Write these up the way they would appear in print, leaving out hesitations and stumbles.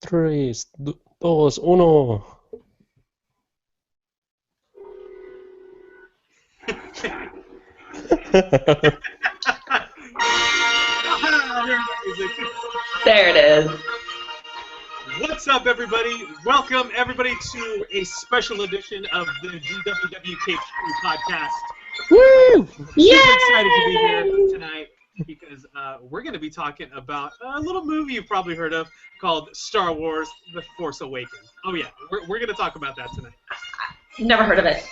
Tres, dos, uno. There it is. What's up, everybody? Welcome, everybody, to a special edition of the GWW podcast. Woo! Super excited to be here tonight because we're going to be talking about a little movie you've probably heard of called Star Wars: The Force Awakens. Oh yeah, we're going to talk about that tonight. Never heard of it.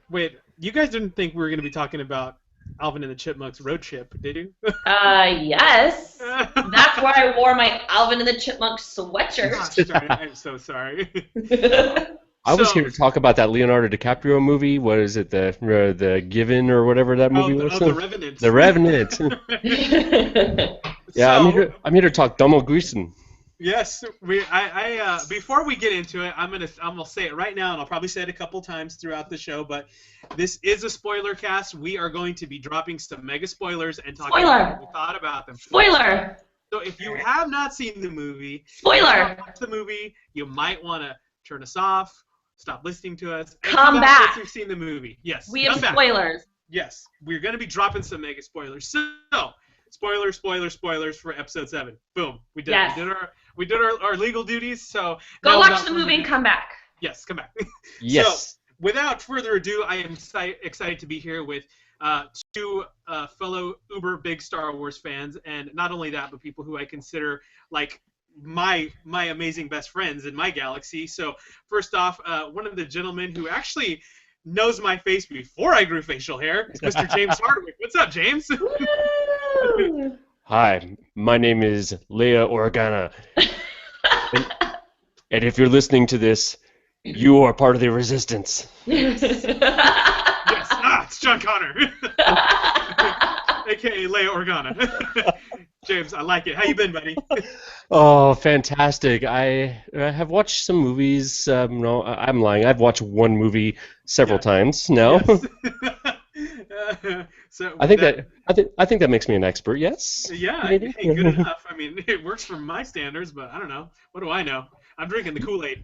Wait, you guys didn't think we were going to be talking about Alvin and the Chipmunks road trip, did you? Yes. That's why I wore my Alvin and the Chipmunks sweatshirt. Gosh, darn, I'm so sorry. I was here to talk about that Leonardo DiCaprio movie. What is it, the Given or whatever that movie was? The Revenant. The Revenant. Yeah, So, I'm here to talk Domo Grison. Yes, before we get into it, I'm gonna say it right now, and I'll probably say it a couple times throughout the show. But this is a spoiler cast. We are going to be dropping some mega spoilers and talking about what we thought about them. Spoiler. So if you have not seen the movie, Spoiler. You might want to turn us off, stop listening to us. Come back. If you've seen the movie, yes. We have come back. spoilers. Yes, we're going to be dropping some mega spoilers. So, spoilers for episode 7. Boom, we did. Yes. We did our legal duties. So go watch the movie and come back. Yes, come back. Yes. So, without further ado, I am excited to be here with two fellow uber big Star Wars fans, and not only that, but people who I consider like my amazing best friends in my galaxy. So first off, one of the gentlemen who actually knows my face before I grew facial hair is Mr. James Hardwick. What's up, James? Woo! Hi, my name is Leia Organa. and if you're listening to this, you are part of the resistance. Yes, it's John Connor. AKA Leia Organa. James, I like it. How you been, buddy? Oh, fantastic. I have watched some movies. No, I'm lying. I've watched one movie several times now. Yes. So I think that makes me an expert, yes? Yeah, Maybe? hey, good enough. I mean, it works for my standards, but I don't know. What do I know? I'm drinking the Kool-Aid.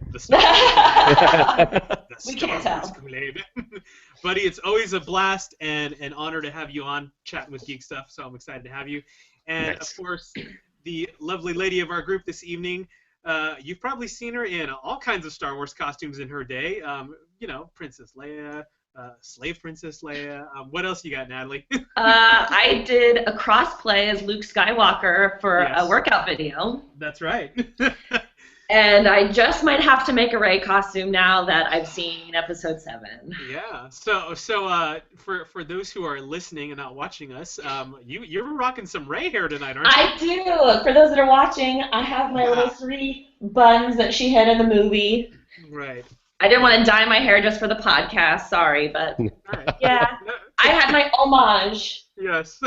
We can't tell. Kool-Aid. Buddy, it's always a blast and an honor to have you on chatting with Geek Stuff, so I'm excited to have you. And, Nice. Of course, the lovely lady of our group this evening, you've probably seen her in all kinds of Star Wars costumes in her day. Princess Leia, Slave Princess Leia. What else you got, Natalie? I did a crossplay as Luke Skywalker for Yes. a workout video. That's right. And I just might have to make a Rey costume now that I've seen episode 7. Yeah. So for those who are listening and not watching us, you're rocking some Rey hair tonight, aren't you? I do. For those that are watching, I have my little 3 buns that she had in the movie. Right. I didn't want to dye my hair just for the podcast, sorry, but All right. yeah, I had my homage. Yes.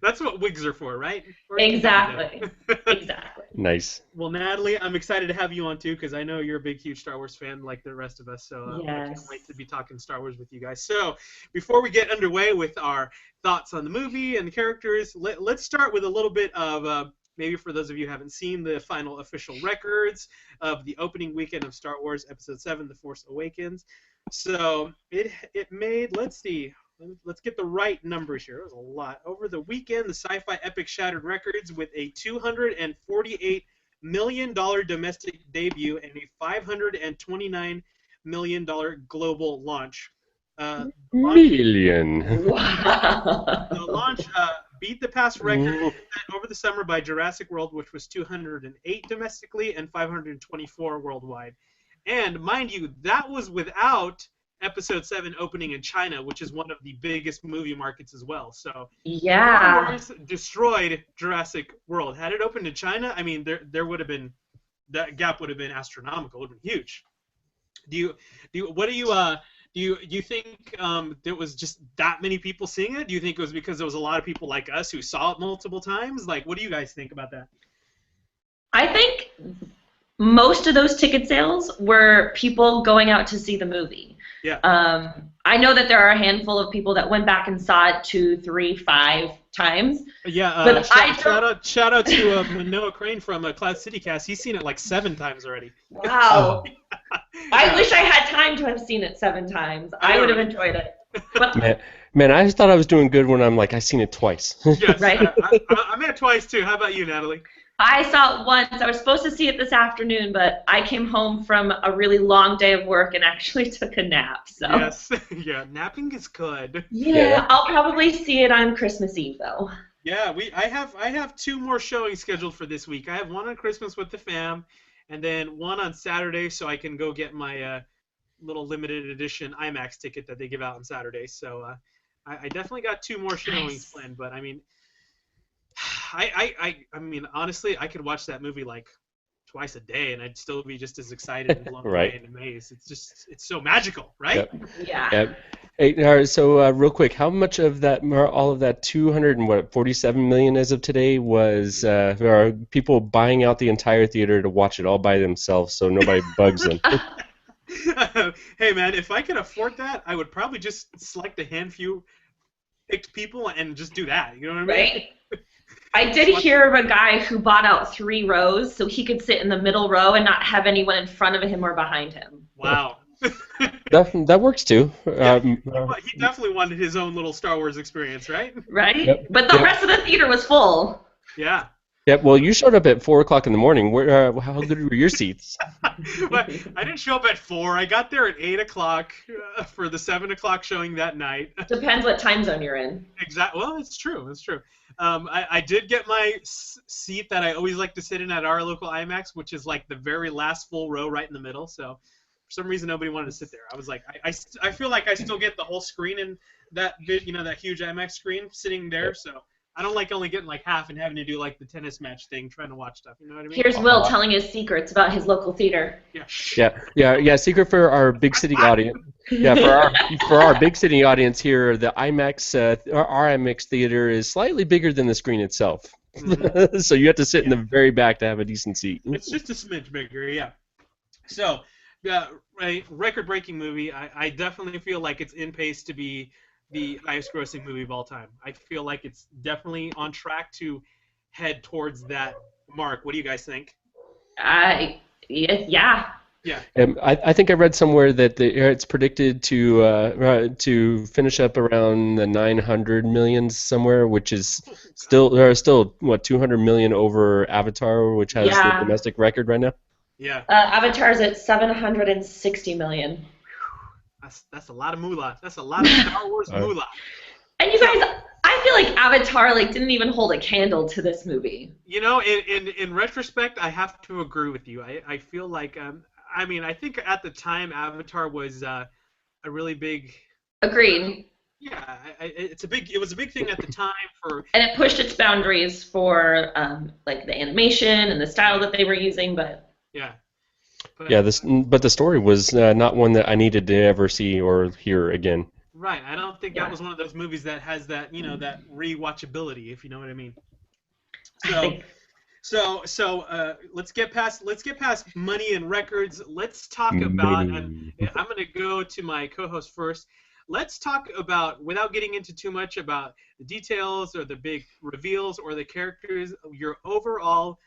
That's what wigs are for, right? Exactly. Exactly. Nice. Well, Natalie, I'm excited to have you on too because I know you're a big, huge Star Wars fan like the rest of us. So I can't Yes. wait to be talking Star Wars with you guys. So before we get underway with our thoughts on the movie and the characters, let's start with a little bit of maybe for those of you who haven't seen the final official records of the opening weekend of Star Wars Episode 7, The Force Awakens. So it made, let's see. Let's get the right numbers here. It was a lot. Over the weekend, the sci-fi epic shattered records with a $248 million domestic debut and a $529 million global launch. Million. Wow. The launch beat the past record set over the summer by Jurassic World, which was 208 domestically and 524 worldwide. And mind you, that was without Episode 7 opening in China, which is one of the biggest movie markets as well. So Star Yeah. Wars destroyed Jurassic World. Had it opened in China, I mean, there would have been, that gap would have been astronomical. It would have been huge. Do you think there was just that many people seeing it? Do you think it was because there was a lot of people like us who saw it multiple times? Like, what do you guys think about that? I think most of those ticket sales were people going out to see the movie. Yeah. I know that there are a handful of people that went back and saw it 2, 3, 5 times. Yeah, But shout out to Noah Crane from Cloud City Cast. He's seen it like 7 times already. Wow. I Yeah. wish I had time to have seen it 7 times. I would have enjoyed it. But Man, I just thought I was doing good when I'm like, I seen it twice. Yes, Right. I'm at twice too. How about you, Natalie? I saw it once. I was supposed to see it this afternoon, but I came home from a really long day of work and actually took a nap. So Yes, yeah, napping is good. yeah, I'll probably see it on Christmas Eve though. Yeah, I have 2 more showings scheduled for this week. I have one on Christmas with the fam, and then one on Saturday, so I can go get my little limited edition IMAX ticket that they give out on Saturday. So I definitely got 2 more showings planned. But I mean, I mean, honestly, I could watch that movie like twice a day, and I'd still be just as excited and blown Right. away and amazed. It's so magical, right? Yep. Yeah. Yep. Hey, so real quick, how much of that, all of that 247 million as of today was are people buying out the entire theater to watch it all by themselves, so nobody bugs them? Hey man, if I could afford that, I would probably just select a handful picked people and just do that. You know what I mean? Right? I did hear of a guy who bought out 3 rows so he could sit in the middle row and not have anyone in front of him or behind him. Wow. That works too. Yeah, he definitely wanted his own little Star Wars experience, right? Right? Yep. But the Yep. rest of the theater was full. Yeah. Yep. Well, you showed up at 4 o'clock in the morning. How good were your seats? But I didn't show up at 4. I got there at 8 o'clock for the 7 o'clock showing that night. Depends what time zone you're in. Exactly. Well, it's true. It's true. I did get my seat that I always like to sit in at our local IMAX, which is like the very last full row right in the middle. So for some reason, nobody wanted to sit there. I was like, I feel like I still get the whole screen in that that huge IMAX screen sitting there. So I don't like only getting like half and having to do like the tennis match thing, trying to watch stuff. You know what I mean? Here's Will telling his secrets about his local theater. Yeah. Secret for our big city audience. Yeah, for our big city audience here, the our IMAX theater is slightly bigger than the screen itself. Mhm. So you have to sit in the very back to have a decent seat. It's just a smidge bigger, yeah. So, right, record-breaking movie. I definitely feel like it's in pace to be the highest-grossing movie of all time. I feel like it's definitely on track to head towards that mark. What do you guys think? Yeah. Yeah. I think I read somewhere that it's predicted to finish up around the 900 million somewhere, which is still what 200 million over Avatar, which has the domestic record right now. Yeah. Avatar's at 760 million. That's a lot of moolah. That's a lot of Star Wars moolah. And you guys, I feel like Avatar didn't even hold a candle to this movie. You know, in retrospect, I have to agree with you. I feel like I mean, I think at the time Avatar was a really big. Agreed. Yeah, it was a big thing at the time for. And it pushed its boundaries for like the animation and the style that they were using, but. Yeah. But Right. I don't think that was one of those movies that has that that rewatchability, if you know what I mean. So let's get past money and records. Let's talk about. And I'm going to go to my co-host first. Let's talk about, without getting into too much about the details or the big reveals or the characters, your overall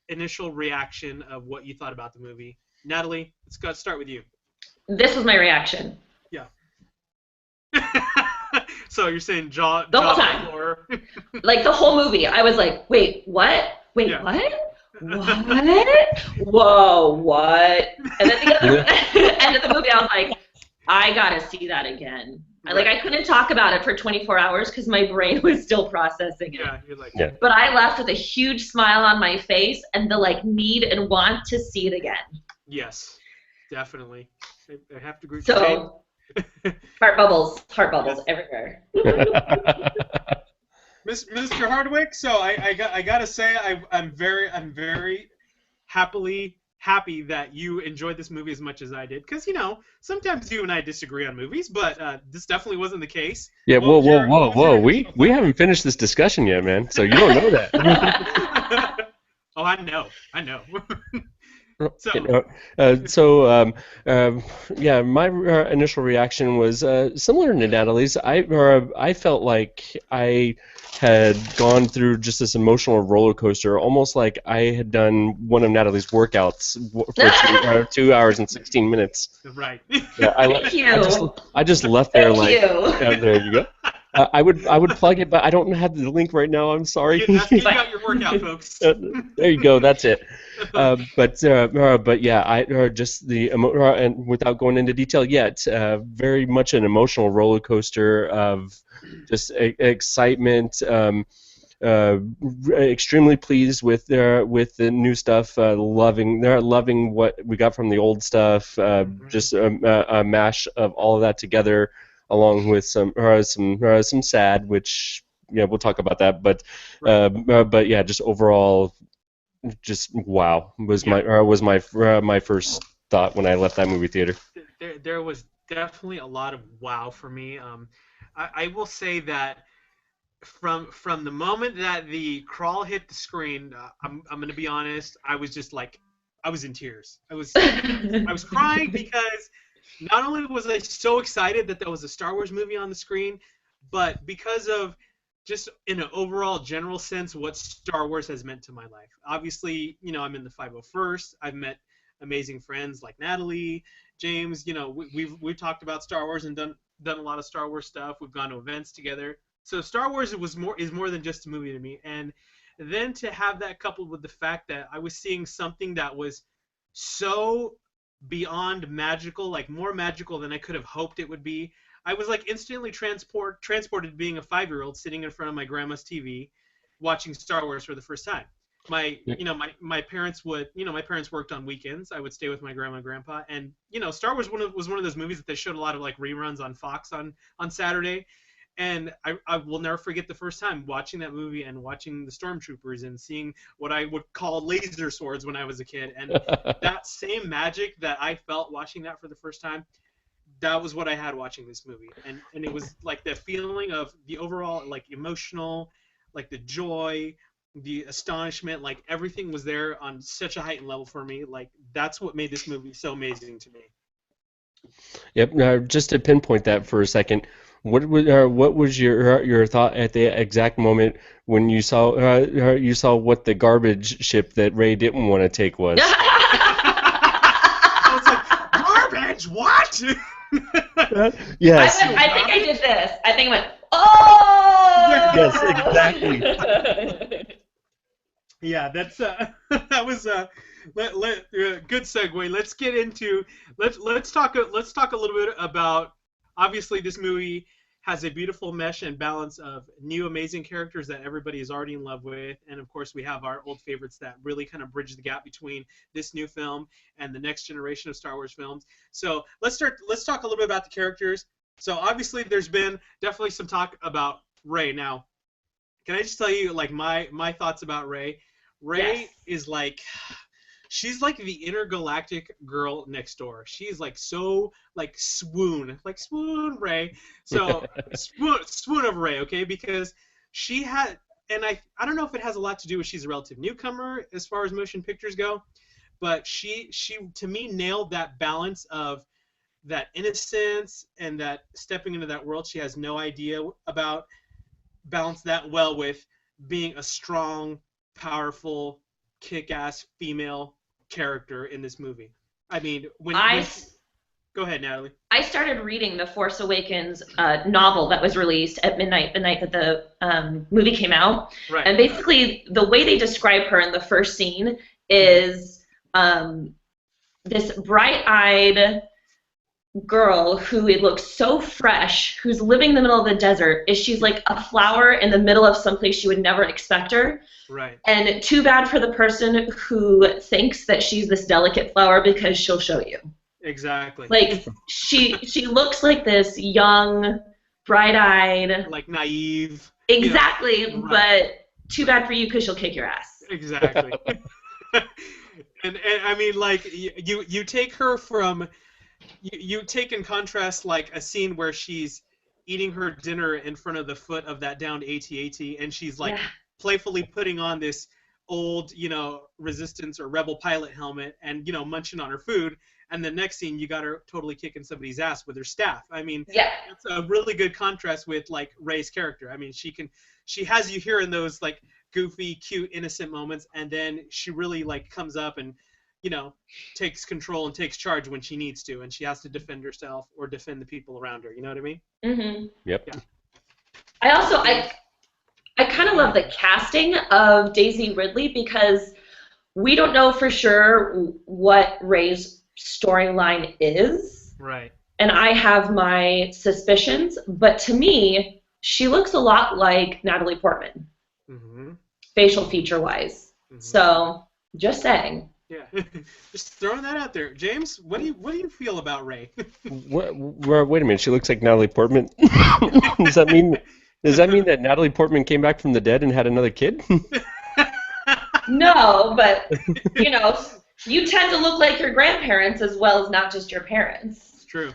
initial reaction of what you thought about the movie. Natalie, let's start with you. This was my reaction. Yeah. So you're saying jaw the whole time. Floor. Like the whole movie, I was like, wait, what? Wait, Yeah. what? What? Whoa, what? And then the other end of the movie, I was like, I gotta see that again. Right. I couldn't talk about it for 24 hours because my brain was still processing it. Yeah, you're like. Yeah. But I left with a huge smile on my face and the need and want to see it again. Yes, definitely. I have to agree. So, heart bubbles everywhere. Mr. Hardwick, so I gotta say I'm very happy that you enjoyed this movie as much as I did, because sometimes you and I disagree on movies, but this definitely wasn't the case. Yeah, whoa! We haven't finished this discussion yet, man. So you don't know that. Oh, I know. So, Yeah, my initial reaction was similar to Natalie's. I felt like I had gone through just this emotional roller coaster, almost like I had done one of Natalie's workouts for 2 hours and 16 minutes. right. Yeah, Thank you. I just left there Thank like, you. yeah, there you go. I would plug it, but I don't have the link right now. I'm sorry. That's getting out your workout, folks. There you go. That's it. But yeah, just the and without going into detail yet, very much an emotional roller coaster of just excitement. Extremely pleased with the new stuff. Loving what we got from the old stuff. Just a mash of all of that together, along with some sad, which yeah, we'll talk about that. But yeah, just overall, just wow was my first thought when I left that movie theater. There was definitely a lot of wow for me. I will say that from the moment that the crawl hit the screen, I'm gonna be honest, I was just like, I was in tears. I was crying because not only was I so excited that there was a Star Wars movie on the screen, but because of just in an overall general sense what Star Wars has meant to my life. Obviously, I'm in the 501st. I've met amazing friends like Natalie, James. We've talked about Star Wars and done a lot of Star Wars stuff. We've gone to events together. So Star Wars is more than just a movie to me. And then to have that coupled with the fact that I was seeing something that was so beyond magical, like more magical than I could have hoped it would be. I was like instantly transported being a 5-year-old sitting in front of my grandma's TV watching Star Wars for the first time. My parents worked on weekends. I would stay with my grandma and grandpa, and Star Wars was one of those movies that they showed a lot of like reruns on Fox on Saturday. And I will never forget the first time watching that movie and watching the stormtroopers and seeing what I would call laser swords when I was a kid. And that same magic that I felt watching that for the first time, that was what I had watching this movie. And it was like the feeling of the overall like emotional, like the joy, the astonishment, like everything was there on such a heightened level for me. Like that's what made this movie so amazing to me. Yep. Now, just to pinpoint that for a second, what was your thought at the exact moment when you saw what the garbage ship that Ray didn't want to take was? I was like, garbage? What? Yes. I think I did this. I think I went, oh! Yes, exactly. Yeah, that's that was good segue. Let's get into let's talk a little bit about, obviously this movie has a beautiful mesh and balance of new amazing characters that everybody is already in love with, and of course we have our old favorites that really kind of bridge the gap between this new film and the next generation of Star Wars films. So let's talk a little bit about the characters. So obviously there's been definitely some talk about Rey. Now, can I just tell you like my thoughts about Rey? Rey Yes. is like, she's like the intergalactic girl next door. She's like so like swoon Rey. So swoon of Rey, okay? Because she had, and I don't know if it has a lot to do with she's a relative newcomer as far as motion pictures go, but she to me nailed that balance of that innocence and that stepping into that world she has no idea about, balance that well with being a strong, powerful, kick-ass female character in this movie. I mean, go ahead, Natalie. I started reading the Force Awakens novel that was released at midnight, the night that the movie came out. Right. And basically, the way they describe her in the first scene is this bright-eyed girl who looks so fresh, who's living in the middle of the desert. She's like a flower in the middle of someplace you would never expect her. Right. And too bad for the person who thinks that she's this delicate flower, because she'll show you. Exactly. Like she looks like this young, bright-eyed, like naive. exactly, Right. but too bad for you because she'll kick your ass. Exactly. and I mean, like you take her from, you take in contrast like a scene where she's eating her dinner in front of the foot of that downed AT-AT, and she's like playfully putting on this old, resistance or rebel pilot helmet and, munching on her food. And the next scene, you got her totally kicking somebody's ass with her staff. I mean, Yeah. it's a really good contrast with like Rey's character. I mean, she has you here in those like goofy, cute, innocent moments, and then she really like comes up and, takes control and takes charge when she needs to, and she has to defend herself or defend the people around her. You know what I mean? Mm-hmm. Yep. Yeah. I kind of love the casting of Daisy Ridley because we don't know for sure what Rey's storyline is. Right. And I have my suspicions, but to me, she looks a lot like Natalie Portman, facial feature-wise. So, just saying. Yeah, just throwing that out there. James, what do you feel about Rey? Wait a minute. She looks like Natalie Portman. Does that mean that Natalie Portman came back from the dead and had another kid? No, but you tend to look like your grandparents as well as not just your parents. It's true.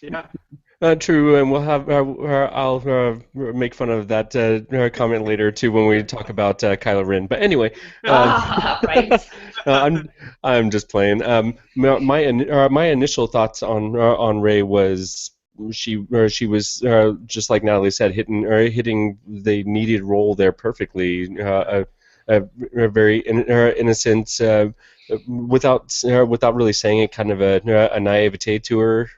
Yeah. True, and we'll have I'll make fun of that comment later too when we talk about Kylo Ren. But anyway, right. I'm just playing. My initial thoughts on Rey was she was just like Natalie said, hitting the needed role there perfectly. A very innocent. Without really saying it, kind of a naivete to her.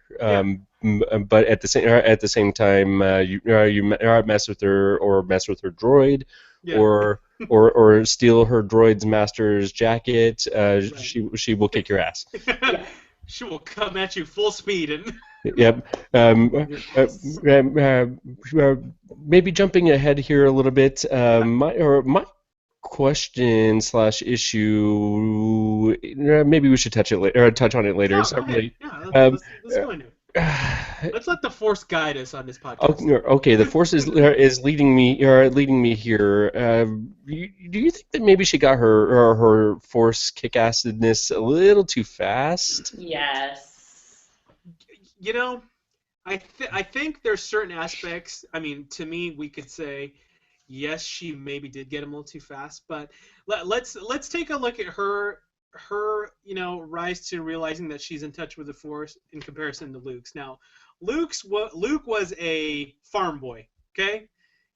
But at the same time, you mess with her or mess with her droid, or steal her droid's master's jacket. Right. She will kick your ass. She will come at you full speed and. Yep. Maybe jumping ahead here a little bit. My question / issue. Maybe we should touch on it later. Oh, okay. Let's go into it. Let's let the Force guide us on this podcast. Okay, the Force is leading me here. Do you think that maybe she got her Force kick-assedness a little too fast? Yes. I think there's certain aspects. I mean, to me, we could say, yes, she maybe did get him a little too fast. But let's take a look at her rise to realizing that she's in touch with the Force in comparison to Luke's. Now, Luke was a farm boy, okay?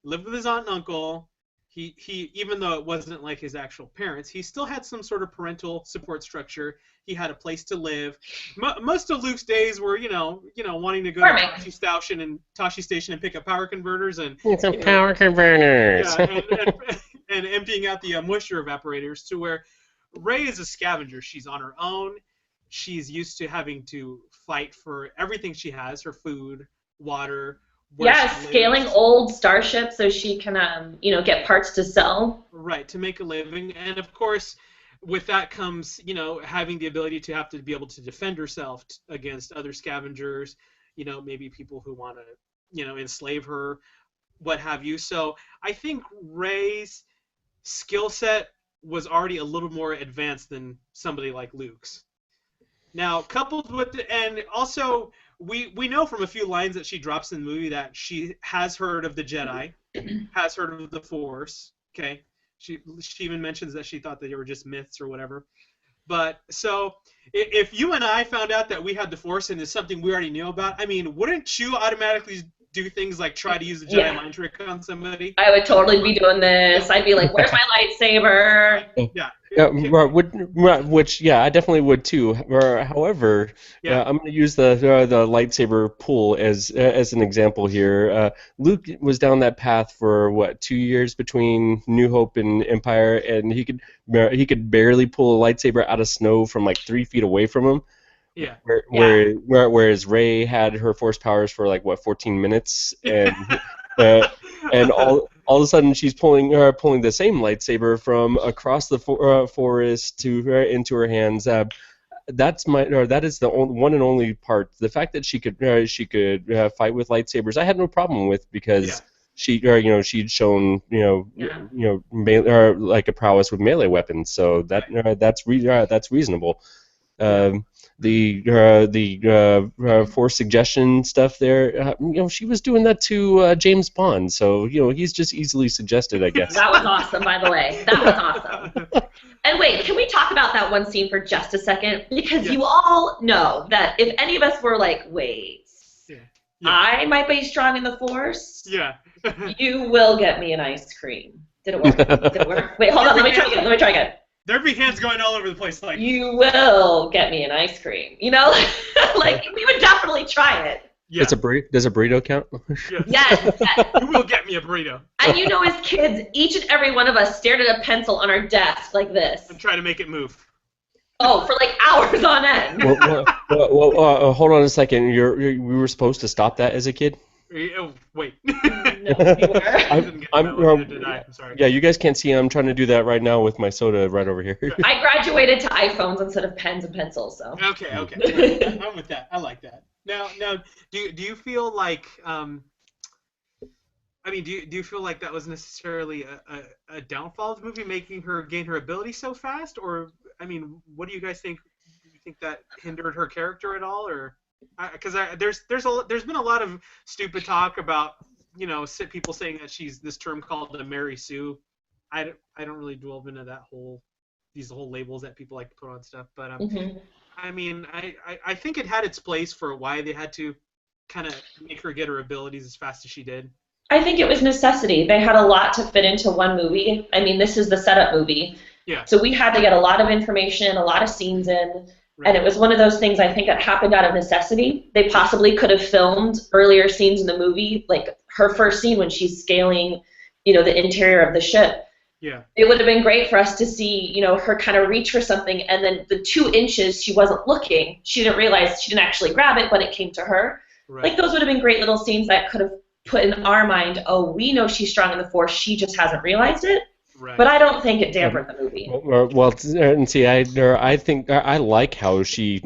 Lived with his aunt and uncle. He even though it wasn't like his actual parents, he still had some sort of parental support structure. He had a place to live. Most of Luke's days were, wanting to go to Tashi Station and pick up power converters and power converters. Yeah, and emptying out the moisture evaporators. To where Rey is a scavenger. She's on her own. She's used to having to fight for everything she has: her food, water. Scaling old starships so she can, get parts to sell. Right, to make a living. And of course, with that comes, having the ability to have to be able to defend herself against other scavengers, maybe people who want to, enslave her, what have you. So I think Rey's skill set was already a little more advanced than somebody like Luke's. Now, coupled with and also we know from a few lines that she drops in the movie that she has heard of the Jedi, has heard of the Force. Okay, she even mentions that she thought that they were just myths or whatever. But so if you and I found out that we had the Force and it's something we already knew about, I mean, wouldn't you automatically do things like try to use the Jedi mind trick on somebody? I would totally be doing this. I'd be like, "Where's my lightsaber?" Yeah. Which I definitely would too. However, I'm going to use the lightsaber pull as an example here. Luke was down that path for 2 years between New Hope and Empire, and he could barely pull a lightsaber out of snow from like 3 feet away from him. Yeah. Whereas Rey had her Force powers for 14 minutes, and and all of a sudden she's pulling the same lightsaber from across the forest to into her hands. That is the one and only part. The fact that she could fight with lightsabers, I had no problem with because she'd shown like a prowess with melee weapons. So that's reasonable. The force suggestion stuff there. She was doing that to James Bond, so he's just easily suggested, I guess. That was awesome, by the way. That was awesome. And wait, can we talk about that one scene for just a second? Because you all know that if any of us were like, wait, I might be strong in the Force. Yeah. You will get me an ice cream. Did it work? Did it work? Wait, hold on. Let me try again. There'd be hands going all over the place. Like, you will get me an ice cream. Like we would definitely try it. Yeah. Does a burrito count? Yes. You will get me a burrito. And as kids, each and every one of us stared at a pencil on our desk like this. And try to make it move. Oh, for like hours on end. Hold on a second. We were supposed to stop that as a kid? Oh, wait. No, you were. I'm sorry. Yeah, you guys can't see. I'm trying to do that right now with my soda right over here. I graduated to iPhones instead of pens and pencils, so. Okay. I'm with that. I like that. Now, do you feel like do you feel like that was necessarily a downfall of the movie, making her gain her ability so fast, or what do you guys think? Do you think that hindered her character at all, or? Because there's been a lot of stupid talk about people saying that she's this term called a Mary Sue. I don't really delve into these whole labels that people like to put on stuff, but I think it had its place for why they had to kind of make her get her abilities as fast as she did. I think it was necessity. They had a lot to fit into one movie. This is the setup movie. Yeah. So we had to get a lot of information, a lot of scenes in. Right. And it was one of those things I think that happened out of necessity. They possibly could have filmed earlier scenes in the movie, like her first scene when she's scaling, the interior of the ship. Yeah. It would have been great for us to see, her kind of reach for something, and then the 2 inches she wasn't looking, she didn't realize she didn't actually grab it, but it came to her. Right. Like those would have been great little scenes that could have put in our mind, oh, we know she's strong in the Force, she just hasn't realized it. Right. But I don't think it dampened the movie. Well, and see, I think I like how she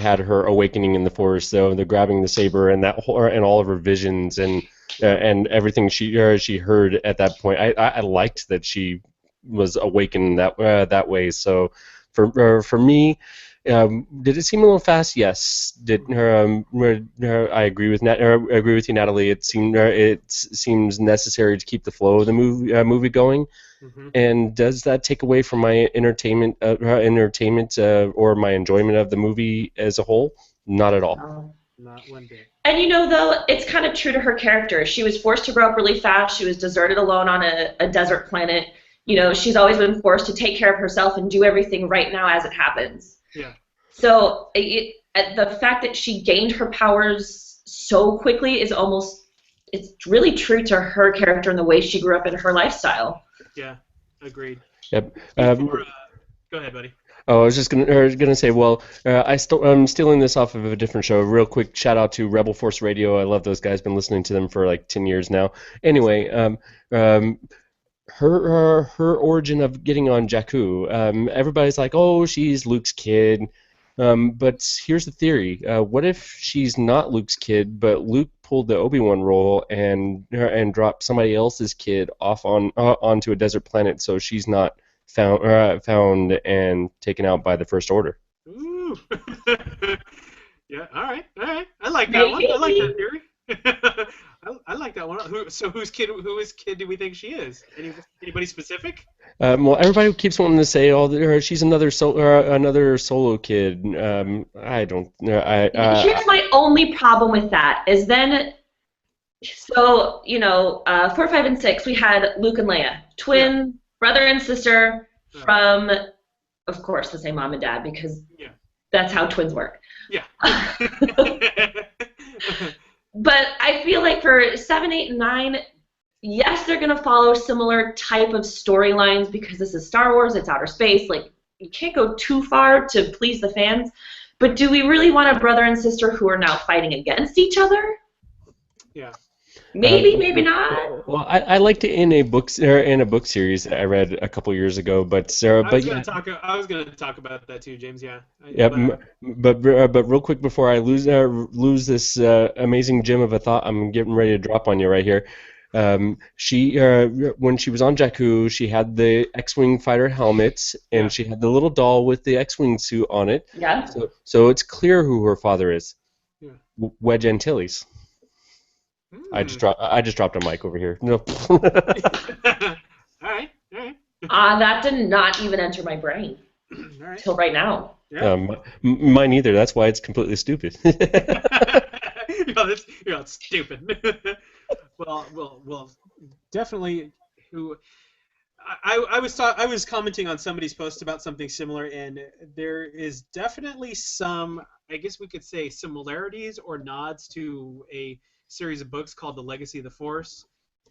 had her awakening in the Force, though, the grabbing the saber and that whole, and all of her visions and everything she heard at that point. I liked that she was awakened that way. So for me. Did it seem a little fast? Yes. Did I agree with agree with you, Natalie? It seems necessary to keep the flow of the movie going. Mm-hmm. And does that take away from my entertainment or my enjoyment of the movie as a whole? Not at all. Not one bit. And though, it's kind of true to her character. She was forced to grow up really fast. She was deserted alone on a desert planet. She's always been forced to take care of herself and do everything right now as it happens. Yeah. So the fact that she gained her powers so quickly is it's really true to her character and the way she grew up in her lifestyle. Yeah, agreed. Yep. Go ahead, buddy. Oh, I was just gonna say. Well, I'm stealing this off of a different show. Real quick shout out to Rebel Force Radio. I love those guys. Been listening to them for like 10 years now. Anyway, her origin of getting on Jakku. Everybody's like, oh, she's Luke's kid. But here's the theory. What if she's not Luke's kid, but Luke pulled the Obi-Wan role and dropped somebody else's kid off onto a desert planet, so she's not found and taken out by the First Order? Ooh. Yeah. All right. I like that one. I like that theory. I like that one. Whose kid do we think she is? Anybody specific? Well, everybody keeps wanting to say, "Oh, she's another solo kid." I don't. Here's my only problem with that is then. So 4, 5, and 6, we had Luke and Leia, twin brother and sister from, of course, the same mom and dad, because that's how twins work. Yeah. But I feel like for 7, 8, and 9, yes, they're going to follow similar type of storylines because this is Star Wars, it's outer space. Like, you can't go too far to please the fans. But do we really want a brother and sister who are now fighting against each other? Yeah. Maybe, maybe not. Well, I liked it in a book series that I read a couple years ago, but I was going to talk about that too, James. Yeah. But real quick before I lose this amazing gem of a thought, I'm getting ready to drop on you right here. She when she was on Jakku, she had the X-wing fighter helmet, and Yeah. she had the little doll with the X-wing suit on it. Yeah. So it's clear who her father is. Yeah. Wedge Antilles. I Hmm. just dropped a mic over here. No. All right. All right. That did not even enter my brain All right. till right now. Yeah. Mine either. That's why it's completely stupid. It's stupid. well, definitely. Who I was commenting on somebody's post about something similar, and there is definitely some, I guess we could say, similarities or nods to a series of books called The Legacy of the Force,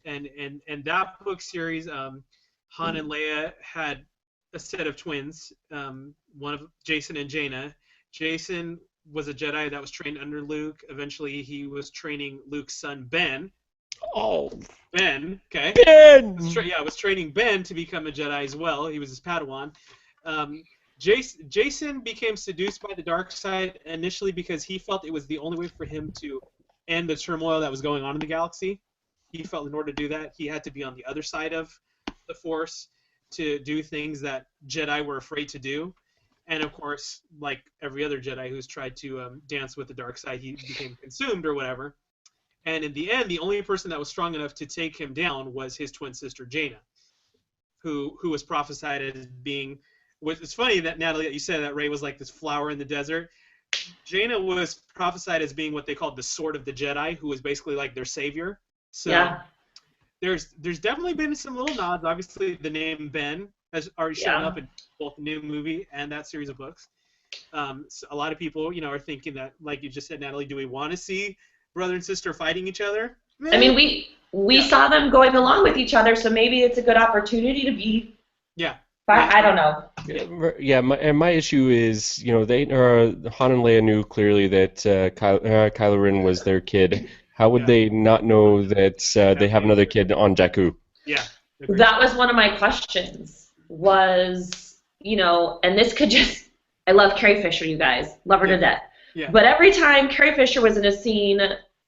and that book series, Han and Leia had a set of twins, one of Jason and Jaina. Jason was a Jedi that was trained under Luke. Eventually, he was training Luke's son Ben. Oh, Ben, okay. Ben! Was training Ben to become a Jedi as well. He was his Padawan. Jason became seduced by the dark side initially because he felt it was the only way for him to end the turmoil that was going on in the galaxy. He felt in order to do that, he had to be on the other side of the Force to do things that Jedi were afraid to do. And of course, like every other Jedi who's tried to dance with the dark side, he became consumed or whatever. And in the end, the only person that was strong enough to take him down was his twin sister Jaina, who was prophesied as being. It's funny that Natalie, that you said that Rey was like this flower in the desert. Jaina was prophesied as being what they called the Sword of the Jedi, who was basically like their savior. So Yeah. there's definitely been some little nods. Obviously, the name Ben has already shown up in both the new movie and that series of books. So a lot of people, are thinking that, like you just said, Natalie, do we want to see brother and sister fighting each other? I mean, we saw them going along with each other, so maybe it's a good opportunity to be. Yeah. I don't know. Yeah. My issue is, Han and Leia knew clearly that Kylo Ren was their kid. How would they not know that they have another kid on Jakku? Yeah. Agreed. That was one of my questions. And this could just. I love Carrie Fisher, you guys. Love her to death. Yeah. But every time Carrie Fisher was in a scene,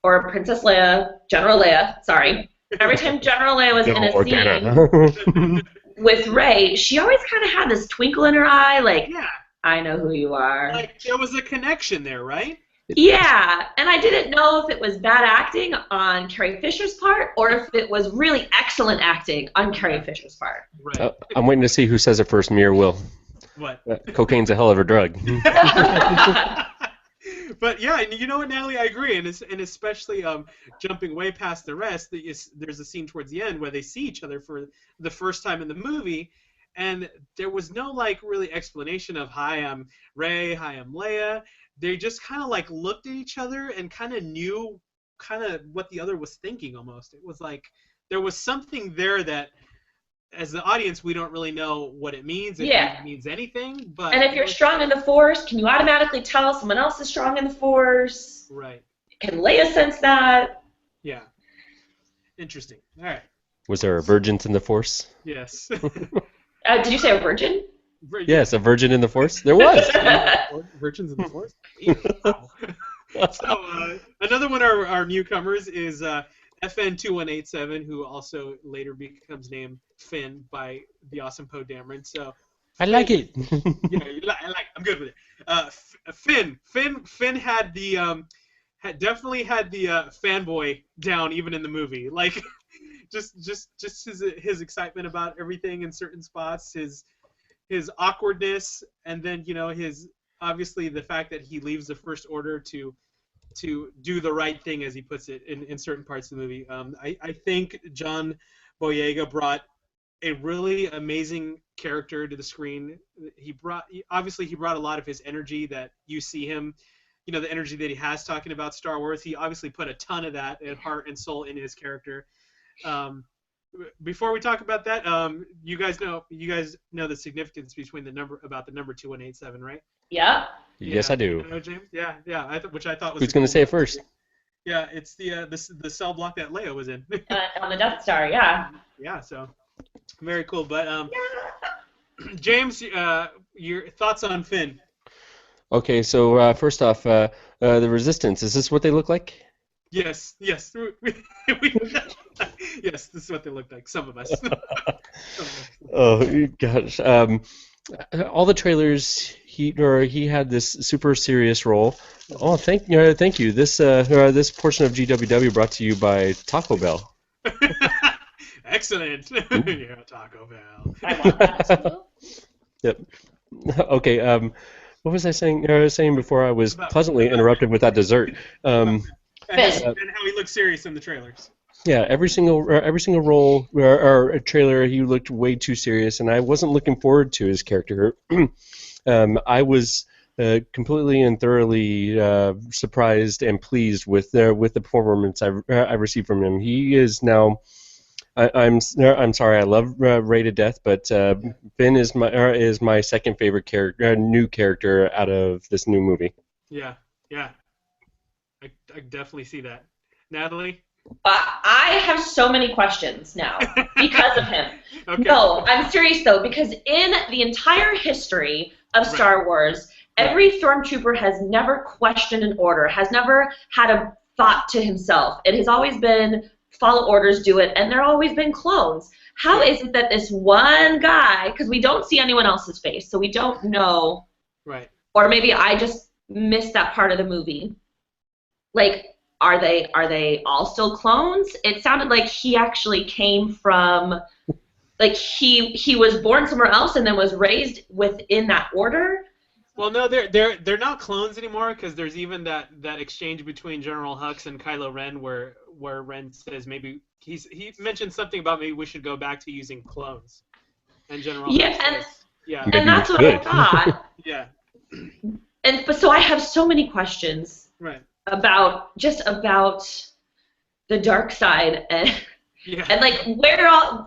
or Princess Leia, General Leia, sorry. Every time General Leia was in a scene with Rey, she always kind of had this twinkle in her eye, like, I know who you are. Like, there was a connection there, right? Yeah, and I didn't know if it was bad acting on Carrie Fisher's part or if it was really excellent acting on Carrie Fisher's part. Right. I'm waiting to see who says it first, me or Will. What? Cocaine's a hell of a drug. But yeah, and you know what, Natalie, I agree, and especially jumping way past the rest, there's a scene towards the end where they see each other for the first time in the movie, and there was no really explanation of hi, I'm Rey, hi, I'm Leia. They just kind of looked at each other and kind of knew what the other was thinking almost. It was like there was something there that, as the audience, we don't really know what it means, if it means anything. But and if you're strong in the Force, can you automatically tell someone else is strong in the Force? Right. Can Leia sense that? Yeah. Interesting. All right. Was there a virgin in the Force? Yes. Did you say a virgin? Yes, a virgin in the Force. There was. Virgins in the Force? Wow. So another one of our newcomers is FN2187, who also later becomes named Finn by the awesome Poe Dameron. So I like it. I'm good with it. Finn had the definitely had the fanboy down even in the movie. Like just his excitement about everything in certain spots, his awkwardness, and then his obviously the fact that he leaves the First Order to do the right thing, as he puts it, in certain parts of the movie. I think John Boyega brought a really amazing character to the screen. He brought a lot of his energy that you see him, the energy that he has talking about Star Wars. He obviously put a ton of that and heart and soul into his character. Before we talk about that, you guys know the significance between the number 2187, right? Yeah. Yes, I do. You know, James? Yeah. Which I thought was. Who's going to say it first? Yeah, it's the cell block that Leia was in. On the Death Star, yeah. Yeah, so very cool. But James, your thoughts on Finn? Okay, so first off, the Resistance. Is this what they look like? Yes. Yes, this is what they look like. Some of us. Some of us. Oh gosh. All the trailers, he had this super serious role. Oh, thank you. This portion of GWW brought to you by Taco Bell. Excellent. Ooh. Yeah, Taco Bell. I want that. Yep. Okay. What was I saying? I was saying before I was About, pleasantly about, interrupted with that dessert. about Um, Finn. and how he looks serious in the trailers. yeah, every single role or trailer, he looked way too serious, and I wasn't looking forward to his character. I was completely and thoroughly surprised and pleased with the performance I received from him. He is now. I'm sorry. I love Ray to death, but Finn is my second favorite character, new character out of this new movie. Yeah, yeah. I definitely see that. Natalie? I have so many questions now because of him. Okay. No, I'm serious though, because in the entire history of Star Wars, every stormtrooper has never questioned an order, has never had a thought to himself. It has always been follow orders, do it, and there have always been clones. How is it that this one guy, because we don't see anyone else's face, so we don't know, Right. or maybe I just missed that part of the movie. Like, are they all still clones? It sounded like he actually came from, like he was born somewhere else and then was raised within that order. Well, no, they're not clones anymore because there's even that exchange between General Hux and Kylo Ren where Ren says maybe he mentioned something about maybe we should go back to using clones, and General Yeah, Hux says, yeah, Maybe and that's we what I should. thought. yeah, But so I have so many questions right, about the dark side and yeah, like where all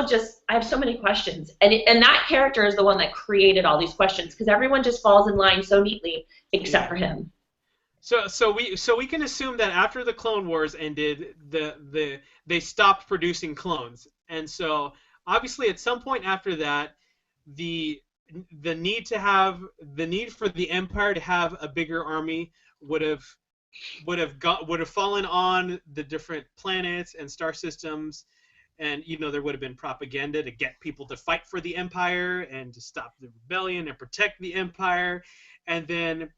just I have so many questions, and that character is the one that created all these questions because everyone just falls in line so neatly except for him. So we can assume that after the Clone Wars ended, they stopped producing clones, and so obviously at some point after that, the need for the Empire to have a bigger army would have fallen on the different planets and star systems, and there would have been propaganda to get people to fight for the Empire and to stop the rebellion and protect the Empire, and then.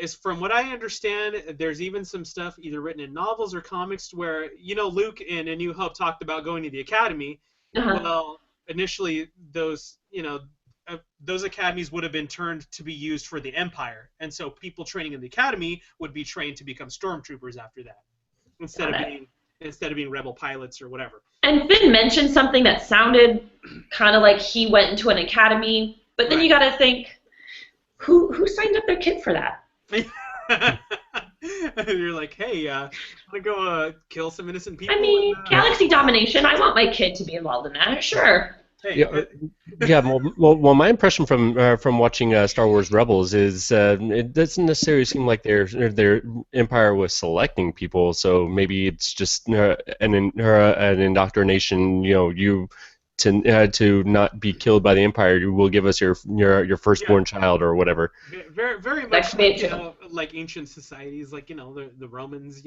Is from what I understand, there's even some stuff either written in novels or comics where Luke in A New Hope talked about going to the academy. Uh-huh. Well, initially those academies would have been turned to be used for the Empire, and so people training in the academy would be trained to become stormtroopers after that, instead of being rebel pilots or whatever. And Finn mentioned something that sounded kind of like he went into an academy, but then you got to think, who signed up their kid for that? You're like, hey, want to go kill some innocent people? I mean, galaxy domination. I want my kid to be involved in that. Sure. Hey, Yeah. Well, my impression from watching Star Wars Rebels is it doesn't necessarily seem like their Empire was selecting people. So maybe it's just an indoctrination. You to not be killed by the Empire, you will give us your firstborn child or whatever. very, very much like ancient societies, like the Romans,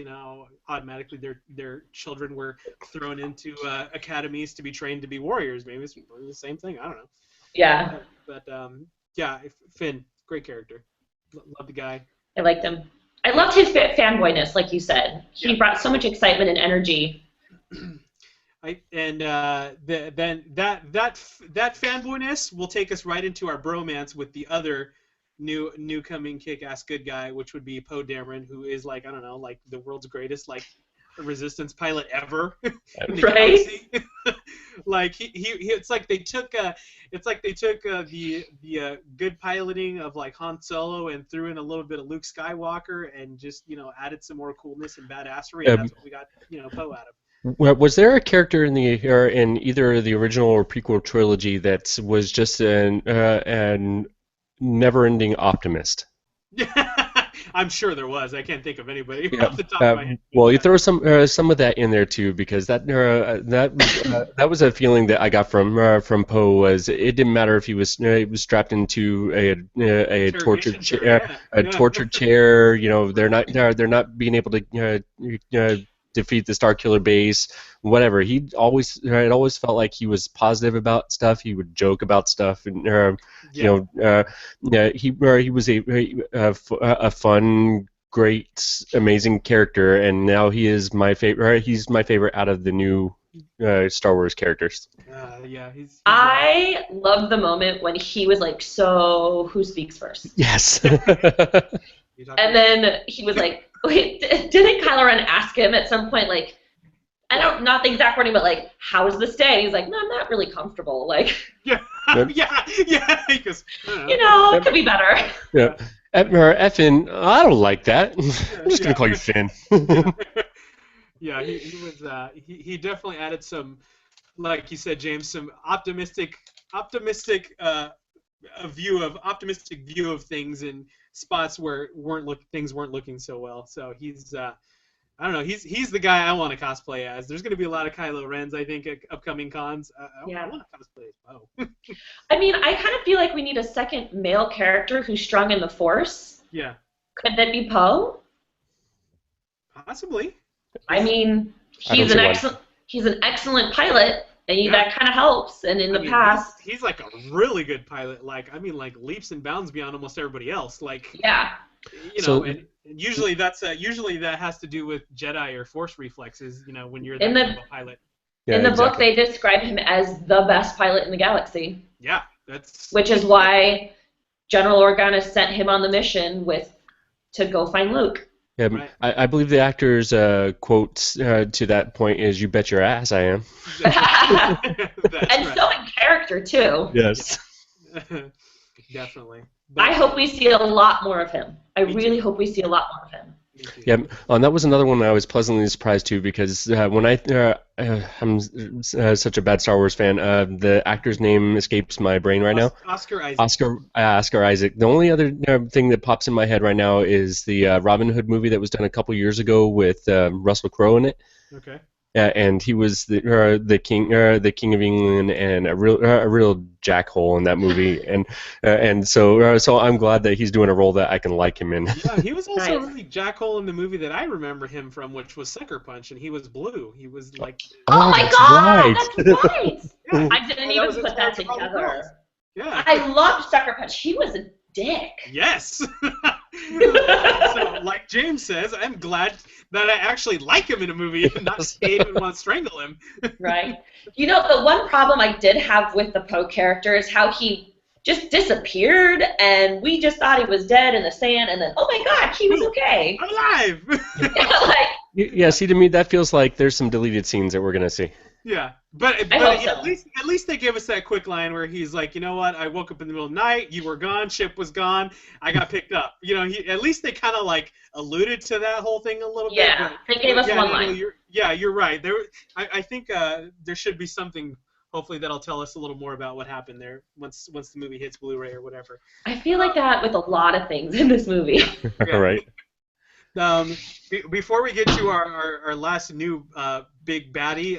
automatically their children were thrown into academies to be trained to be warriors. Maybe it's the same thing. I don't know. Yeah. But yeah, Finn, great character. Love the guy. I liked him. I loved his fanboyness, like you said. He brought so much excitement and energy. Then that fanboyness will take us right into our bromance with the other new coming kick-ass good guy, which would be Poe Dameron, who is like, I don't know, like the world's greatest resistance pilot ever. Right? Like it's like they took the good piloting of like Han Solo and threw in a little bit of Luke Skywalker and just added some more coolness and badassery, and that's what we got Poe out of. Was there a character in either the original or prequel trilogy that was just an never-ending optimist? I'm sure there was. I can't think of anybody Yeah. off the top of my head. Well, you throw some of that in there too, because that was a feeling that I got from Poe. Was it didn't matter if he was strapped into a tortured chair, tortured chair. They're not being able to defeat the Starkiller base, whatever. It always felt like he was positive about stuff. He would joke about stuff, and yeah, he was a fun, great, amazing character, and now he is my favorite. He's my favorite out of the new Star Wars characters. Yeah, he's I love the moment when he was like, "So who speaks first?" Yes. And then he was like, wait, didn't Kylo Ren ask him at some point, like, not the exact wording, but like, how is this day? And he's like, no, I'm not really comfortable. Like, yeah. He goes, it could be better. Yeah. Effin, I don't like that. I'm just gonna call you Finn. Yeah, he definitely added some, like you said, James, some optimistic view of things in spots where things weren't looking so well. So he's I don't know, he's the guy I want to cosplay as. There's going to be a lot of Kylo Rens, I think, at upcoming cons. I want to cosplay as Poe. I mean, I kind of feel like we need a second male character who's strong in the Force. Yeah. Could that be Poe? Possibly. I mean, he's an excellent pilot. And that kind of helps. And in the past, he's like a really good pilot. Like, I mean, like leaps and bounds beyond almost everybody else. Like, yeah, and usually that has to do with Jedi or Force reflexes. When you're kind of a pilot. Yeah, in the book, they describe him as the best pilot in the galaxy. Yeah, which is why General Organa sent him on the mission to go find Luke. Yeah, right. I believe the actor's quote to that point is, "You bet your ass I am." And so in character too. Yes. Definitely. I hope we see a lot more of him. I really hope we see a lot more of him. Yeah, and that was another one I was pleasantly surprised too, because when I'm such a bad Star Wars fan, the actor's name escapes my brain right now. Oscar Isaac. Oscar Isaac. The only other thing that pops in my head right now is the Robin Hood movie that was done a couple years ago with Russell Crowe in it. Okay. And he was the king of England, and a real jackhole in that movie, and so I'm glad that he's doing a role that I can like him in. Yeah, he was also a really jackhole in the movie that I remember him from, which was Sucker Punch, and he was blue. He was like, oh my god, that's right. Yeah. I didn't even put that together. Yeah, I loved Sucker Punch. He was a dick. Yes. So, like James says, I'm glad that I actually like him in a movie and not hate him and want to strangle him. Right. The one problem I did have with the Poe character is how he just disappeared, and we just thought he was dead in the sand, and then, oh my god, he was okay. I'm alive! Yeah, see, to me, that feels like there's some deleted scenes that we're going to see. Yeah, but at least they gave us that quick line where he's like, you know what? I woke up in the middle of the night. You were gone. Ship was gone. I got picked up. At least they kind of like alluded to that whole thing a little bit. Yeah, they gave us one line. You're right. I think there should be something. Hopefully that'll tell us a little more about what happened there once the movie hits Blu-ray or whatever. I feel like that with a lot of things in this movie. All right. Before we get to our last new big baddie,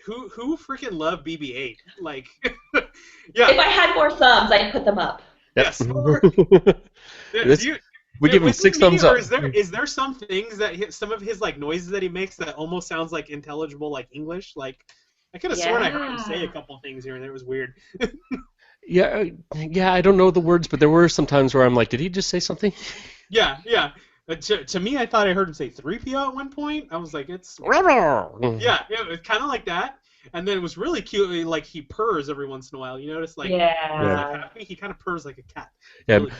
who freaking loved BB-8? Like, yeah. If I had more thumbs, I'd put them up. Yes. We give him 6 thumbs up. Is there some things some of his like noises that he makes that almost sounds like intelligible like English? Like, I could have sworn I heard him say a couple things here and there. It was weird. Yeah, I don't know the words, but there were some times where I'm like, did he just say something? Yeah. To me, I thought I heard him say 3PO at one point. I was like, it's... Yeah, it was kind of like that. And then it was really cute, like he purrs every once in a while. You notice, like, he kind of purrs like a cat. Yeah. Really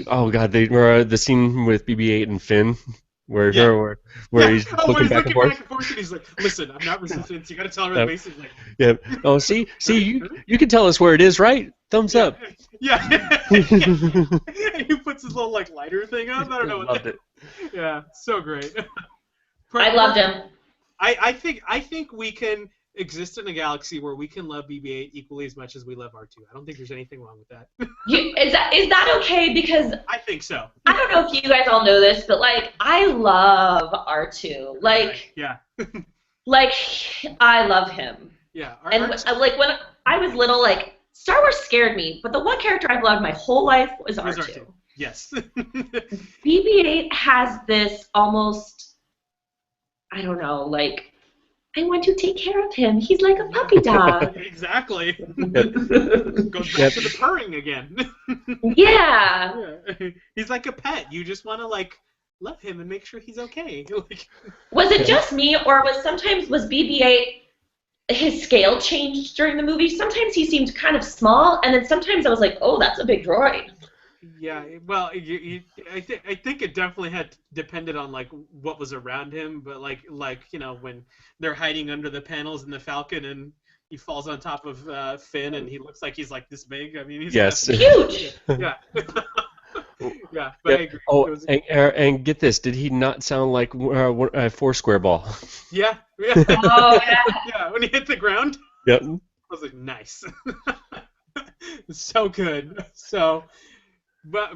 oh God, the scene with BB-8 and Finn, where he's looking back and forth. And he's like, listen, I'm not resistant. You got to tell her the basics. Like, yeah. Oh, see, you can tell us where it is, right? Thumbs up. Yeah. He puts his little like lighter thing up. I don't know. Loved it. Yeah, so great. I loved him. I think we can exist in a galaxy where we can love BB-8 equally as much as we love R2. I don't think there's anything wrong with that. Is that okay? Because I think so. I don't know if you guys all know this, but like I love R2. Like yeah. Like I love him. Yeah. And like when I was little, like Star Wars scared me, but the one character I've loved my whole life was R2. Yes. BB-8 has this almost I don't know, like, I want to take care of him. He's like a puppy dog. Exactly. Yep. Goes back Yep. to the purring again. Yeah. Yeah. He's like a pet. You just want to like love him and make sure he's okay. Like, Was it just me, or was BB-8, his scale changed during the movie? Sometimes he seemed kind of small, and then sometimes I was like, oh, that's a big droid. yeah, well, I think it definitely had depended on like what was around him, but like when they're hiding under the panels in the Falcon and he falls on top of Finn and he looks like he's like this big. I mean, he's Yes. Huge. yeah, yeah. But Yep. I agree. Oh, It was, and get this, did he not sound like a four square ball? yeah. Oh, yeah. Yeah, when he hit the ground, Yep. I was like, nice. So good. So, but